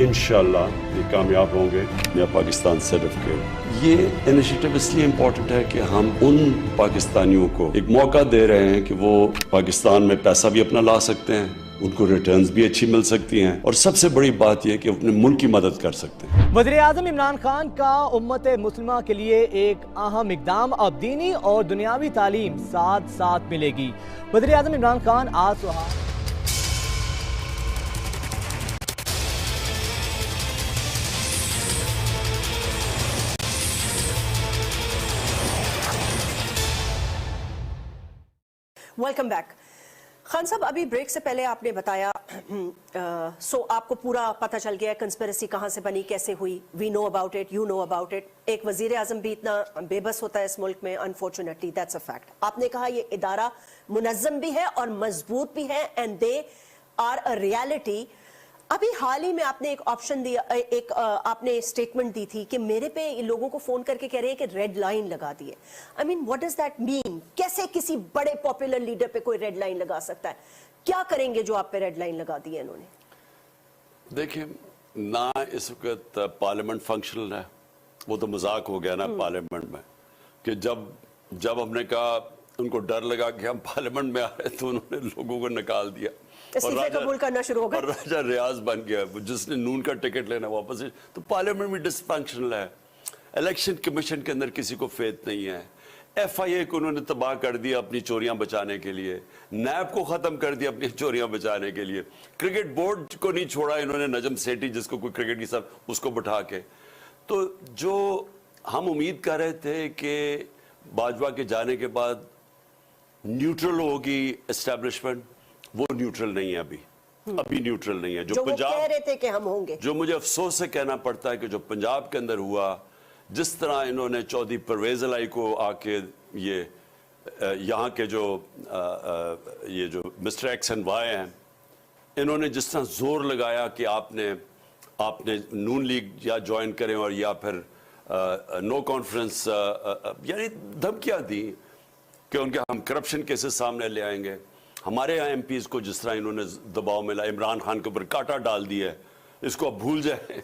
इंशाल्लाह ये कामयाब होंगे या पाकिस्तान सर्टिफिकेट। ये इनिशिएटिव इसलिए इम्पोर्टेंट है कि हम उन पाकिस्तानियों को एक मौका दे रहे हैं कि वो पाकिस्तान में पैसा भी अपना ला सकते हैं, उनको रिटर्न्स भी अच्छी मिल सकती हैं और सबसे बड़ी बात यह कि अपने मुल्क की मदद कर सकते हैं। वज़ीर-ए-आज़म इमरान खान का उम्मत मुस्लिमा के लिए एक अहम इक़दाम, अब दीनी और दुनियावी तालीम साथ साथ मिलेगी। वज़ीर-ए-आज़म इमरान खान आज वेलकम बैक। खान साहब, अभी ब्रेक से पहले आपने बताया सो आपको पूरा पता चल गया कंस्पिरेसी कहां से बनी, कैसे हुई। We know about it, you know about it. एक वजीर आजम भी इतना बेबस होता है इस मुल्क में, अनफॉर्चुनेटली दैट्स अ फैक्ट। आपने कहा ये इदारा मुनज़्ज़म भी है और मजबूत भी है and they are a reality. अभी हाल ही में आपने एक ऑप्शन दिया, एक आपने स्टेटमेंट दी थी कि मेरे पे लोगों को फोन करके कह रहे हैं कि रेड लाइन लगा दी है। I mean what does that mean? कैसे किसी बड़े पॉपुलर लीडर पे कोई रेड लाइन लगा सकता है? क्या करेंगे जो आप पे रेड लाइन लगा दी है इन्होंने? देखिए, ना इस वक्त पार्लियामेंट फंक्शनल है, वो तो मजाक हो गया ना पार्लियामेंट में, कि जब हमने कहा उनको डर लगा कि हम पार्लियामेंट में आ रहे हैं तो उन्होंने लोगों को निकाल दिया इस्तीफे कबूल करना शुरू हो गया और राजा रियाज बन गया, जिसने नून का टिकट लेना वापस। तो पार्लियामेंट में डिसफंक्शनल है। इलेक्शन कमीशन के अंदर किसी को फेथ नहीं है। FIA को उन्होंने तबाह कर दिया अपनी चोरियां बचाने के लिए, नैब को खत्म कर दिया अपनी चोरियां बचाने के लिए, क्रिकेट बोर्ड को नहीं छोड़ा इन्होंने, नजम सेठी जिसको कोई क्रिकेट की सब उसको बिठा के। तो जो हम उम्मीद कर रहे थे कि बाजवा के जाने के बाद न्यूट्रल होगी एस्टेब्लिशमेंट, वो न्यूट्रल नहीं है अभी न्यूट्रल नहीं है। जो पंजाब कह रहे थे कि हम होंगे, जो मुझे अफसोस से कहना पड़ता है कि जो पंजाब के अंदर हुआ, जिस तरह इन्होंने चौधरी परवेज अलाई को आके ये यहाँ के जो ये जो मिस्टर एक्स एंड वाई हैं, इन्होंने जिस तरह जोर लगाया कि आपने नून लीग या ज्वाइन करें और या फिर नो कॉन्फ्रेंस, यानी धमकियां दी कि उनके हम करप्शन केसेस सामने ले आएंगे। हमारे यहाँ MPs को जिस तरह इन्होंने दबाव मिला, इमरान खान के ऊपर कांटा डाल दिया है, इसको अब भूल जाए।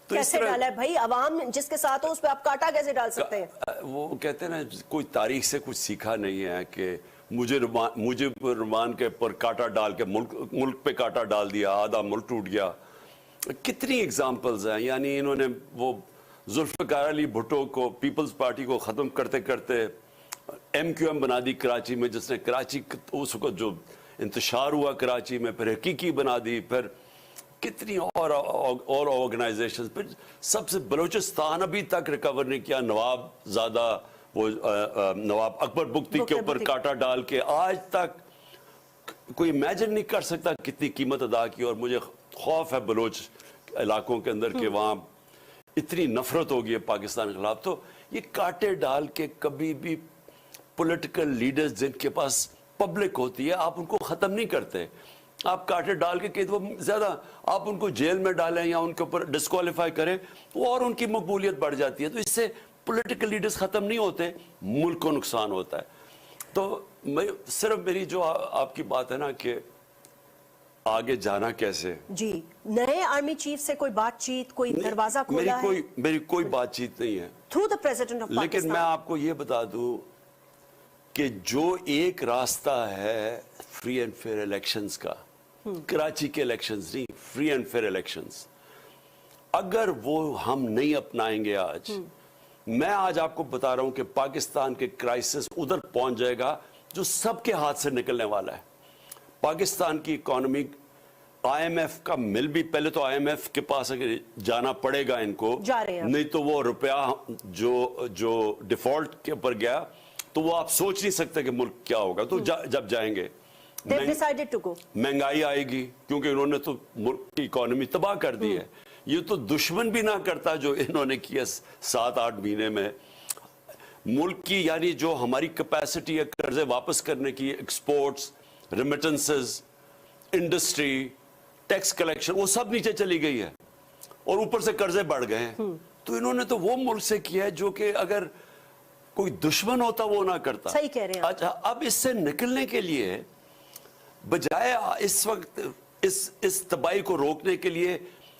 तो कैसे डाला है भाई? अवाम जिसके साथ हो उस पे आप कांटा कैसे डाल सकते हैं? वो कहते हैं ना, कोई तारीख से कुछ सीखा नहीं है कि मुझे रुमान के ऊपर कांटा डाल के मुल्क पे कांटा डाल दिया, आधा मुल्क टूट गया। कितनी एग्जाम्पल्स हैं। यानी इन्होंने वो जुल्फ़िकार अली भुट्टो को, पीपल्स पार्टी को ख़त्म करते करते MQM बना दी कराची में, जिसने कराची उस वक्त जो इंतशार हुआ कराची में, फिर हकीकी बना दी, फिर कितनी और ऑर्गेनाइजेशंस, फिर सबसे बलूचिस्तान अभी तक रिकवर नहीं किया। नवाब अकबर बुख्ती के ऊपर कांटा डाल के आज तक कोई इमेजिन नहीं कर सकता कितनी कीमत अदा की। और मुझे खौफ है बलोच इलाकों के अंदर के वहाँ इतनी नफरत होगी है पाकिस्तान के खिलाफ। तो ये कांटे डाल के कभी भी पॉलिटिकल लीडर्स जिनके पास पब्लिक होती है, आप उनको ख़त्म नहीं करते। आप कांटे डाल के वो ज़्यादा आप उनको जेल में डालें या उनके ऊपर डिस्क्वालीफाई करें तो और उनकी मकबूलियत बढ़ जाती है। तो इससे पॉलिटिकल लीडर्स ख़त्म नहीं होते, मुल्क को नुकसान होता है। तो मैं सिर्फ मेरी जो आपकी बात है ना कि आगे जाना कैसे, जी नए आर्मी चीफ से कोई बातचीत, कोई दरवाजा खोला है? मेरी कोई बातचीत नहीं है through the president of Pakistan. लेकिन मैं आपको ये बता दूं कि जो एक रास्ता है फ्री एंड फेयर इलेक्शंस का, कराची के इलेक्शंस नहीं, फ्री एंड फेयर इलेक्शंस, اگر وہ ہم نہیں اپنائیں گے آج، میں آج آپ کو بتا رہا ہوں کہ پاکستان کے کرائسس ادھر پہنچ جائے گا جو سب کے ہاتھ سے نکلنے والا ہے. پاکستان کی اکانومی آئی ایم ایف کا مل بھی، پہلے تو آئی ایم ایف کے پاس اگر جانا پڑے گا ان کو، نہیں تو وہ روپیہ جو ڈیفالٹ کے اوپر گیا تو وہ آپ سوچ نہیں سکتے کہ ملک کیا ہوگا. تو جب جائیں گے مہنگائی آئے گی، کیونکہ انہوں نے تو ملک کی اکانومی تباہ کر دی ہے. یہ تو دشمن بھی نہ کرتا جو انہوں نے کیا 7-8 مہینے میں. ملک کی یعنی جو ہماری کیپیسٹی ہے قرضے واپس کرنے کی، exports, remittances, industry, tax collection, وہ سب نیچے چلی گئی ہے اور اوپر سے قرضے بڑھ گئے ہیں. تو انہوں نے تو وہ ملک سے کیا ہے جو کہ اگر کوئی دشمن ہوتا وہ نہ کرتا. صحیح کہہ رہے ہیں. اچھا، اب اس سے نکلنے کے لیے بجائے اس وقت اس تباہی کو روکنے کے لیے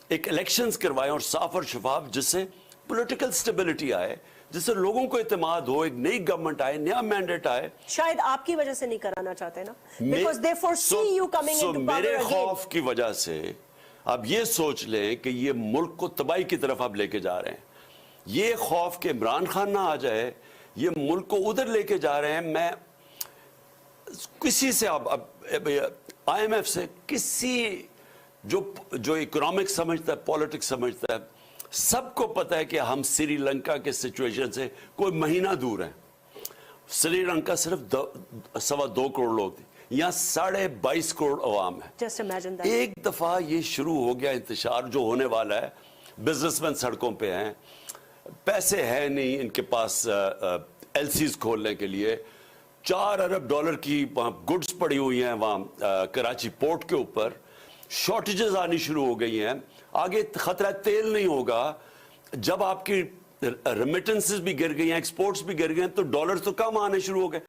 ایک الیکشنز کروائیں اور صاف اور شفاف، جس سے پولیٹیکل سٹیبلٹی آئے، جس سے لوگوں کو اعتماد ہو، ایک نئی گورنمنٹ آئے، نیا مینڈیٹ آئے. شاید آپ کی وجہ سے نہیں کرانا چاہتے نا، because they foresee you coming into power میرے again. خوف کی وجہ سے اب یہ سوچ لیں کہ یہ ملک کو تباہی کی طرف اب لے کے جا رہے ہیں. یہ خوف کہ عمران خان نہ آ جائے، یہ ملک کو ادھر لے کے جا رہے ہیں. میں کسی سے اب آئی ایم ایف سے کسی جو اکنامک سمجھتا ہے، پولیٹکس سمجھتا ہے، سب کو پتا ہے کہ ہم سری لنکا کے سچویشن سے کوئی مہینہ دور ہیں. سری لنکا صرف 2.25 کروڑ لوگ تھے، یہاں 22.5 کروڑ عوام ہے. Just imagine that. ایک دفعہ یہ شروع ہو گیا انتشار جو ہونے والا ہے. بزنس مین سڑکوں پہ ہیں، پیسے ہیں نہیں ان کے پاس ایل سیز کھولنے کے لیے. $4 ارب کی وہاں گڈز پڑی ہوئی ہیں وہاں کراچی پورٹ کے اوپر. شارٹیجز آنی شروع ہو گئی ہیں. آگے خطرہ تیل نہیں ہوگا. جب آپ کی ریمیٹنسز بھی گر گئی ہیں، ایکسپورٹس بھی گر گئے ہیں، تو ڈالر تو کم آنے شروع ہو گئے.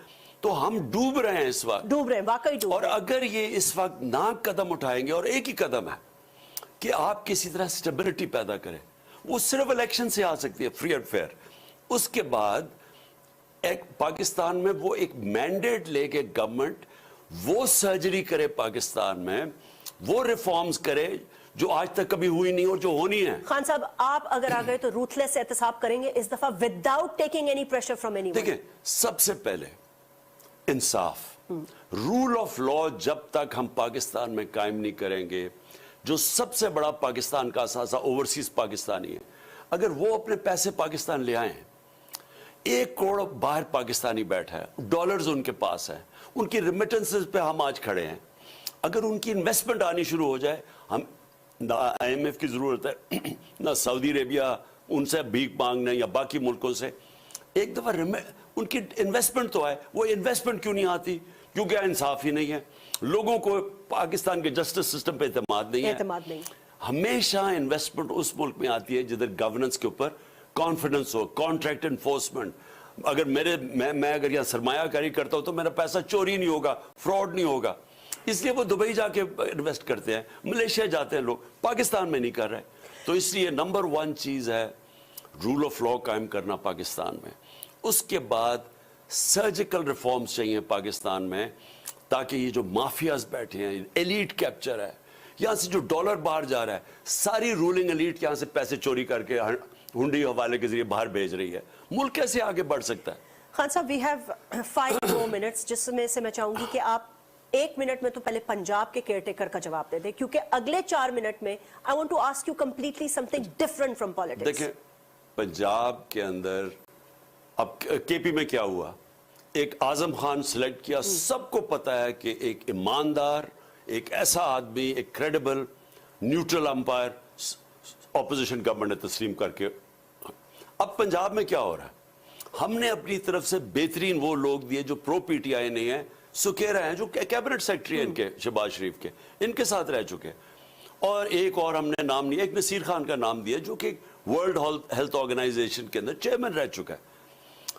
تو ہم ڈوب رہے ہیں اس وقت، ڈوب رہے ہیں، واقعی ڈوب اور اگر یہ اس وقت نہ قدم اٹھائیں گے، اور ایک ہی قدم ہے کہ آپ کسی طرح سٹیبلٹی پیدا کریں، وہ صرف الیکشن سے آ سکتی ہے، فری اینڈ فیئر. اس کے بعد ایک پاکستان میں وہ ایک مینڈیٹ لے کے گورنمنٹ وہ سرجری کرے پاکستان میں، وہ ریفارمز کرے جو آج تک کبھی ہوئی نہیں اور جو ہونی ہے. خان صاحب، آپ اگر آ گئے تو روتھلیس احتساب کریں گے اس دفعہ without taking any pressure from anyone؟ دیکھیں، سب سے پہلے انصاف، رول آف لا جب تک ہم پاکستان میں قائم نہیں کریں گے، جو سب سے بڑا پاکستان کا اثاثہ اوورسیز پاکستانی ہے، اگر وہ اپنے پیسے پاکستان لے آئیں، 1 کروڑ باہر پاکستانی بیٹھا ہے، ڈالرز ان کے پاس ہیں، ان کی ریمیٹنسز پہ ہم آج کھڑے ہیں. اگر ان کی انویسٹمنٹ آنی شروع ہو جائے، ہم نہ آئی ایم ایف کی ضرورت ہے، نہ سعودی عربیہ ان سے بھیک مانگنے یا باقی ملکوں سے. ایک دفعہ ان کی انویسٹمنٹ تو آئے. وہ انویسٹمنٹ کیوں نہیں آتی؟ کیونکہ انصاف ہی نہیں ہے. لوگوں کو پاکستان کے جسٹس سسٹم پہ اعتماد نہیں ہے. ہمیشہ انویسٹمنٹ اس ملک میں آتی ہے جدھر گورننس کے اوپر کانفیڈنس ہو، کانٹریکٹ انفورسمنٹ. اگر میں اگر یہاں سرمایہ کاری کرتا ہوں تو میرا پیسہ چوری نہیں ہوگا، فراڈ نہیں ہوگا. اس لیے وہ دبئی جا کے انویسٹ کرتے ہیں، ملیشیا جاتے ہیں لوگ، پاکستان میں نہیں کر رہے. تو اس لیے نمبر 1 چیز ہے رول آف لا قائم کرنا پاکستان میں. اس کے بعد سرجیکل ریفارمز چاہیے پاکستان میں، تاکہ یہ جو مافیاز بیٹھے ہیں، ایلیٹ کیپچر ہے، یہاں سے جو ڈالر باہر جا رہا ہے، ساری رولنگ ایلیٹ یہاں سے پیسے چوری کر کے ہنڈی حوالے کے ذریعے باہر بھیج رہی ہے. ملک کیسے آگے بڑھ سکتا ہے؟ خان صاحب، وی ہیو 5 more minutes، جس میں سے میں چاہوں گی کہ آپ 1 منٹ میں تو پہلے پنجاب کے کیئر ٹیکر کا جواب دے دیں، کیونکہ اگلے 4 منٹ میں I want to ask you completely something different from politics. دیکھیں، پنجاب کے اندر اب کے پی میں کیا ہوا؟ ایک اعظم خان سلیکٹ کیا. سب کو پتا ہے کہ ایک ایماندار، ایک ایسا آدمی، ایک credible neutral umpire opposition government نے تسلیم کر کے. اب پنجاب میں کیا ہو رہا ہے؟ ہم نے اپنی طرف سے بہترین وہ لوگ دیے جو پرو پی ٹی آئی نہیں ہیں. سکیرا ہیں جو کیبنٹ سیکرٹری ہیں ان کے، شہباز شریف کے، ان کے ساتھ رہ چکے. اور ایک اور ہم نے نام لیا، ایک نصیر خان کا نام دیا جو کہ ورلڈ ہیلتھ آرگنائزیشن کے اندر چیئرمین رہ چکا ہے.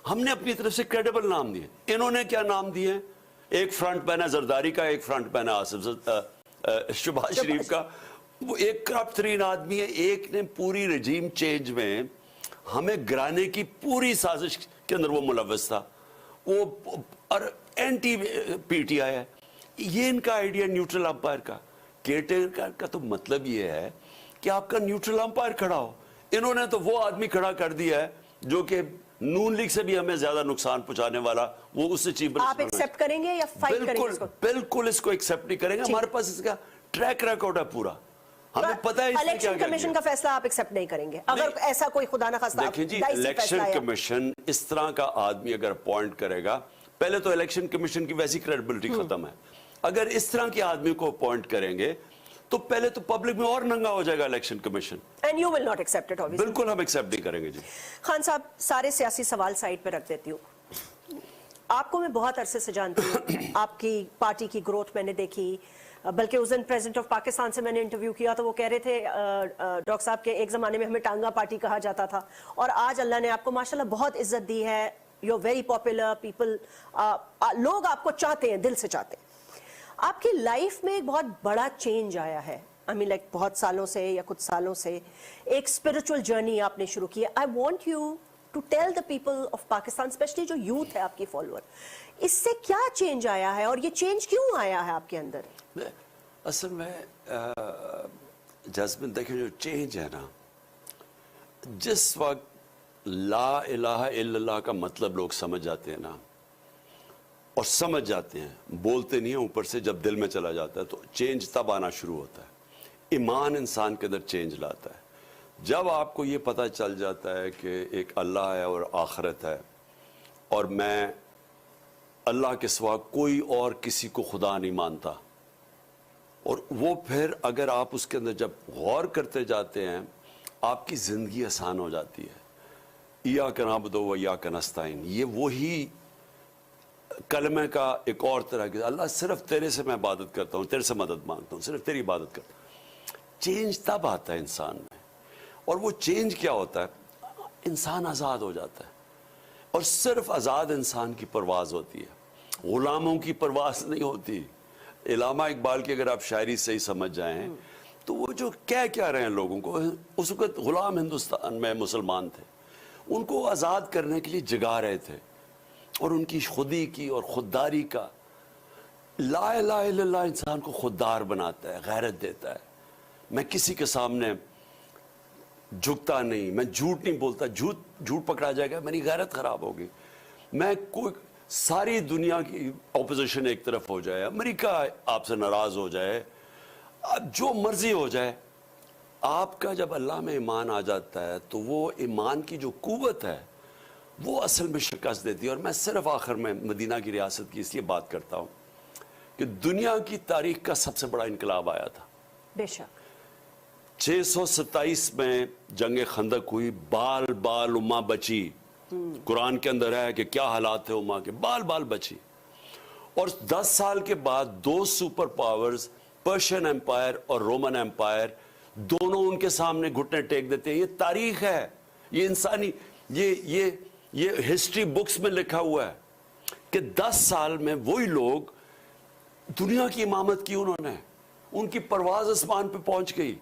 ہم نے اپنی طرف سے کریڈیبل نام دیے. انہوں نے کیا نام دیے؟ ایک فرنٹ مین ہے زرداری کا، ایک فرنٹ مین ہے آصف شہباز شریف کا. وہ ایک کرپٹ ترین آدمی ہے. ایک نے پوری رجیم چینج میں ہمیں گرانے کی پوری سازش کے اندر وہ ملوث تھا. وہ اور اینٹی پی ٹی آئی ہے. یہ ان کا آئیڈیا نیوٹرل امپائر کا. کیئر ٹیکر کا تو مطلب یہ ہے کہ آپ کا نیوٹرل امپائر کھڑا ہو. انہوں نے تو وہ آدمی کھڑا کر دیا ہے جو کہ نون لیگ سے بھی ہمیں زیادہ نقصان پہنچانے والا, وہ اس سے چیف آپ ایکسپٹ کریں گے یا فائٹ کریں گے اس کو؟ بالکل اس کو ایکسپٹ نہیں کریں گے. ہمارے پاس اس کا ٹریک ریکارڈ ہے پورا, ہمیں پتہ ہے الیکشن کمیشن کا فیصلہ آپ ایکسپٹ نہیں کریں گے اگر ایسا کوئی خدا نہ خواستہ؟ دیکھیں جی, الیکشن کمیشن اس طرح کا آدمی اگر اپوائنٹ کرے گا, پہلے تو الیکشن کمیشن کی ویسی کریڈیبلٹی ختم ہے. اگر اس طرح کے آدمی کو اپوائنٹ کریں گے تو پہلے تو پبلک میں اور ننگا ہو جائے گا election commission. And you will not accept it obviously. بالکل ہم ایکسپٹ نہیں کریں گے جی. خان صاحب, سارے سیاسی سوال سائڈ پہ رکھ دیتی ہوں. آپ کو میں بہت عرصے سے جانتی ہوں, آپ کی پارٹی کی گروتھ میں نے دیکھی, بلکہ اس دن پریزیڈنٹ آف پاکستان سے میں نے انٹرویو کیا تو وہ کہہ رہے تھے ڈاکٹر صاحب کے ایک زمانے میں ہمیں ٹانگا پارٹی کہا جاتا تھا, اور آج اللہ نے آپ کو ماشاءاللہ بہت عزت دی ہے. You are very popular, people, لوگ آپ کو چاہتے ہیں, دل سے چاہتے ہیں. آپ کی لائف میں ایک بہت بڑا چینج آیا ہے, لائک بہت سالوں سے یا کچھ سالوں سے ایک اسپرچل جرنی آپ نے شروع کی ہے. I want you to tell the people of Pakistan, especially جو یوتھ ہے آپ کی فالوور, اس سے کیا چینج آیا ہے اور یہ چینج کیوں آیا ہے آپ کے اندر؟ اصل میں جذبہ دیکھیں, جو چینج ہے نا, جس وقت لا الہ الا اللہ کا مطلب لوگ سمجھ جاتے ہیں نا, اور سمجھ جاتے ہیں, بولتے نہیں ہیں اوپر سے, جب دل میں چلا جاتا ہے تو چینج تب آنا شروع ہوتا ہے. ایمان انسان کے اندر چینج لاتا ہے. جب آپ کو یہ پتہ چل جاتا ہے کہ ایک اللہ ہے اور آخرت ہے, اور میں اللہ کے سوا کوئی اور کسی کو خدا نہیں مانتا, اور وہ پھر اگر آپ اس کے اندر جب غور کرتے جاتے ہیں, آپ کی زندگی آسان ہو جاتی ہے. ایاک نعبد و ایاک نستعین, یہ وہی کلمے کا ایک اور طرح کے, اللہ صرف تیرے سے میں عبادت کرتا ہوں, تیرے سے مدد مانگتا ہوں, صرف تیری عبادت کرتا ہوں. چینج تب آتا ہے انسان میں, اور وہ چینج کیا ہوتا ہے, انسان آزاد ہو جاتا ہے, اور صرف آزاد انسان کی پرواز ہوتی ہے, غلاموں کی پرواز نہیں ہوتی. علامہ اقبال کی اگر آپ شاعری سے ہی سمجھ جائیں تو وہ جو کیا رہے ہیں لوگوں کو, اس وقت غلام ہندوستان میں مسلمان تھے, ان کو آزاد کرنے کے لیے جگا رہے تھے, اور ان کی خودی کی اور خودداری کا, لا الہ الا اللہ انسان کو خوددار بناتا ہے, غیرت دیتا ہے. میں کسی کے سامنے جھکتا نہیں, میں جھوٹ نہیں بولتا, جھوٹ پکڑا جائے گا, میری غیرت خراب ہوگی. میں کوئی ساری دنیا کی اپوزیشن ایک طرف ہو جائے, امریکہ آپ سے ناراض ہو جائے, اب جو مرضی ہو جائے, آپ کا جب اللہ میں ایمان آ جاتا ہے تو وہ ایمان کی جو قوت ہے وہ اصل میں شکست دیتی ہے. اور میں صرف آخر میں مدینہ کی ریاست کی اس لیے بات کرتا ہوں کہ دنیا کی تاریخ کا سب سے بڑا انقلاب آیا تھا. بے شک 627 میں جنگ خندق ہوئی, بال بال امہ بچی. قرآن کے اندر ہے کہ کیا حالات تھے امہ کے, بال بال بچی. اور 10 سال کے بعد 2 سپر پاورز, پرشین ایمپائر اور رومن ایمپائر, دونوں ان کے سامنے گھٹنے ٹیک دیتے ہیں. یہ تاریخ ہے, یہ انسانی, یہ ہسٹری بکس میں لکھا ہوا ہے کہ 10 سال میں وہی لوگ دنیا کی امامت کی, انہوں نے, ان کی پرواز آسمان پہ پہنچ گئی.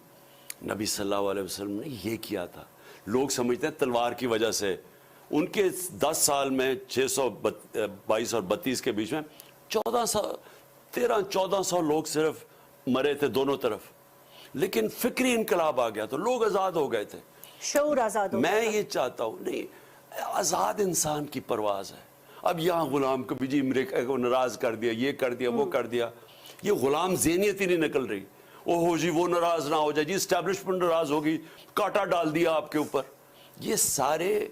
نبی صلی اللہ علیہ وسلم نے یہ کیا تھا. لوگ سمجھتے ہیں تلوار کی وجہ سے, ان کے 10 سال میں 622 اور 32 کے بیچ میں 1400 لوگ صرف مرے تھے دونوں طرف, لیکن فکری انقلاب آ گیا تو لوگ آزاد ہو گئے تھے, شعور آزاد ہو گیا. میں یہ چاہتا ہوں, نہیں, آزاد انسان کی پرواز ہے. اب یہاں غلام کبھی جی امریکہ کو ناراض کر دیا, یہ کر دیا, وہ کر دیا, یہ غلام ذہنیت ہی نہیں نکل رہی. اوہ جی وہ ناراض نہ ہو جائے, جی اسٹیبلشمنٹ ناراض ہوگی, کاٹا ڈال دیا آپ کے اوپر. یہ سارے,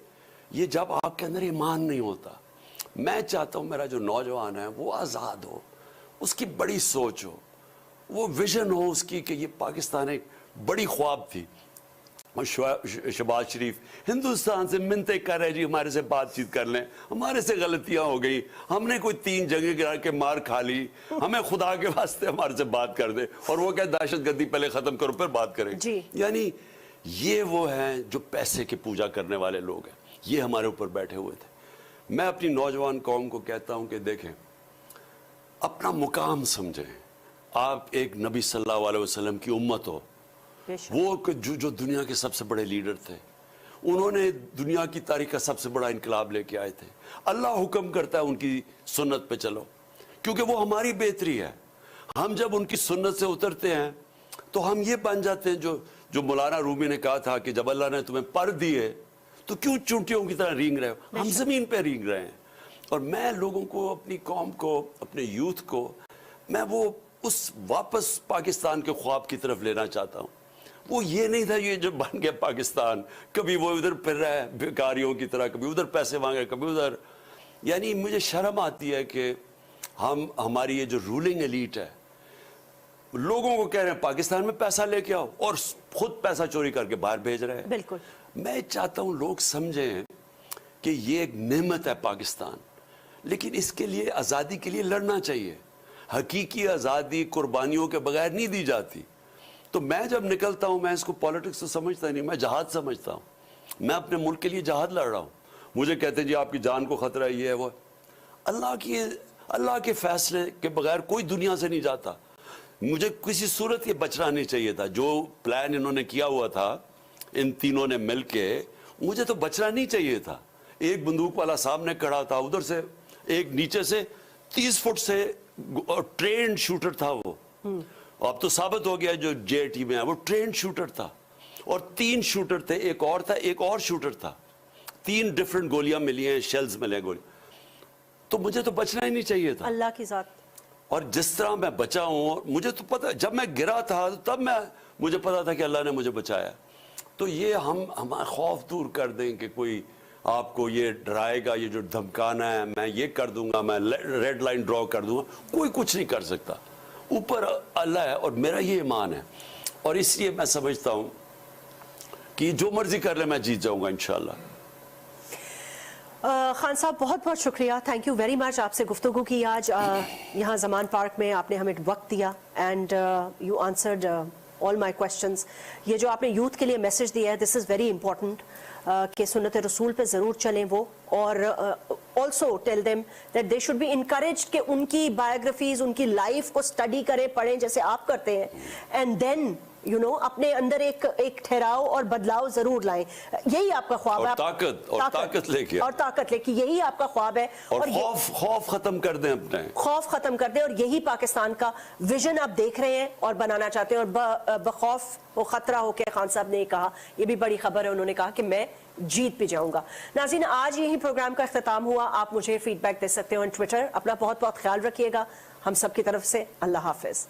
یہ جب آپ کے اندر ایمان نہیں ہوتا. میں چاہتا ہوں میرا جو نوجوان ہے وہ آزاد ہو, اس کی بڑی سوچ ہو, وہ ویژن ہو اس کی کہ یہ پاکستان ایک بڑی خواب تھی. شہباز شریف ہندوستان سے منتیں کر رہے, جی ہمارے سے بات چیت کر لیں, ہمارے سے غلطیاں ہو گئی, ہم نے کوئی 3 جنگیں گرا کے مار کھا لی, ہمیں خدا کے واسطے ہمارے سے بات کر دے, اور وہ کہتے دہشت گردی پہلے ختم کرو پھر بات کریں. یعنی یہ وہ ہیں جو پیسے کی پوجا کرنے والے لوگ ہیں, یہ ہمارے اوپر بیٹھے ہوئے تھے. میں اپنی نوجوان قوم کو کہتا ہوں کہ دیکھیں, اپنا مقام سمجھیں. آپ ایک نبی صلی اللہ علیہ وسلم کی امت ہو, وہ جو دنیا کے سب سے بڑے لیڈر تھے, انہوں نے دنیا کی تاریخ کا سب سے بڑا انقلاب لے کے آئے تھے. اللہ حکم کرتا ہے ان کی سنت پہ چلو, کیونکہ وہ ہماری بہتری ہے. ہم جب ان کی سنت سے اترتے ہیں تو ہم یہ بن جاتے ہیں جو جو مولانا رومی نے کہا تھا کہ جب اللہ نے تمہیں پر دیے تو کیوں چونٹیوں کی طرح رینگ رہے ہو؟ ہم زمین پہ رینگ رہے ہیں. اور میں لوگوں کو, اپنی قوم کو, اپنے یوتھ کو, میں وہ اس واپس پاکستان کے خواب کی طرف لینا چاہتا ہوں. وہ یہ نہیں تھا یہ جو بن گیا پاکستان, کبھی وہ ادھر پھر رہا ہے بیکاریوں کی طرح, کبھی ادھر پیسے مانگے, کبھی ادھر. یعنی مجھے شرم آتی ہے کہ ہماری یہ جو رولنگ ایلیٹ ہے لوگوں کو کہہ رہے ہیں پاکستان میں پیسہ لے کے آؤ اور خود پیسہ چوری کر کے باہر بھیج رہے ہیں. بالکل. میں چاہتا ہوں لوگ سمجھیں کہ یہ ایک نعمت ہے پاکستان, لیکن اس کے لیے آزادی کے لیے لڑنا چاہیے. حقیقی آزادی قربانیوں کے بغیر نہیں دی جاتی. تو میں جب نکلتا ہوں, میں اس کو پالیٹکس تو سمجھتا نہیں, میں جہاد سمجھتا ہوں. میں اپنے ملک کے لیے جہاد لڑ رہا ہوں. مجھے کہتے ہیں جی آپ کی جان کو خطرہ ہے, یہ ہے وہ. اللہ کے فیصلے کے بغیر کوئی دنیا سے نہیں جاتا. مجھے کسی صورت یہ بچنا نہیں چاہیے تھا. جو پلان انہوں نے کیا ہوا تھا ان تینوں نے مل کے, مجھے تو بچنا نہیں چاہیے تھا. ایک بندوق والا سامنے کھڑا تھا, ادھر سے ایک نیچے سے 30 فٹ سے ٹرینڈ شوٹر تھا وہ. اب تو ثابت ہو گیا جو جے ٹی میں ہے وہ ٹرینڈ شوٹر تھا. اور 3 شوٹر تھے, ایک اور تھا, ایک اور شوٹر تھا. 3 ڈیفرنٹ گولیاں ملی ہیں, شیلز ملے گولی. تو مجھے تو بچنا ہی نہیں چاہیے تھا. اللہ کی ذات. اور جس طرح میں بچا ہوں, مجھے تو پتا, جب میں گرا تھا تب مجھے پتا تھا کہ اللہ نے مجھے بچایا. تو یہ ہمارا خوف دور کر دیں کہ کوئی آپ کو یہ ڈرائے گا, یہ جو دھمکانا ہے میں یہ کر دوں گا, میں ریڈ لائن ڈرا کر دوں گا. کوئی کچھ نہیں کر سکتا. اوپر اللہ ہے اور میرا یہ ایمان ہے. اور اس لیے میں سمجھتا ہوں کہ جو مرضی کر لے میں جیت جاؤں گا انشاءاللہ. خان صاحب بہت بہت شکریہ, تھینک یو ویری مچ. آپ سے گفتگو کی آج یہاں زمان پارک میں, آپ نے ہمیں وقت دیا and you answered all my questions. یہ جو آپ نے یوتھ کے لیے میسج دیا ہے, دس از ویری امپورٹنٹ کہ سنت رسول پہ ضرور چلیں وہ, اور also tell them that they should be encouraged کہ ان کی بایوگرافیز, ان کی لائف کو اسٹڈی کریں, پڑھیں جیسے آپ کرتے ہیں, اینڈ دین اپنے اندر ایک ٹھہراؤ اور بدلاؤ ضرور لائیں. یہی آپ کا خواب ہے. اور طاقت لے کے, اور طاقت لے کے, یہی آپ کا خواب ہے. اور خوف ختم کر دیں, اپنے خوف ختم کر دیں, اور یہی پاکستان کا ویژن آپ دیکھ رہے ہیں اور بنانا چاہتے ہیں. اور بخوف و خطرہ ہو کے خان صاحب نے کہا, یہ بھی بڑی خبر ہے, انہوں نے کہا کہ میں جیت بھی جاؤں گا. ناظرین, آج یہی پروگرام کا اختتام ہوا. آپ مجھے فیڈ بیک دے سکتے ہو آن ٹویٹر. اپنا بہت بہت خیال رکھیے گا. ہم سب کی طرف سے اللہ حافظ.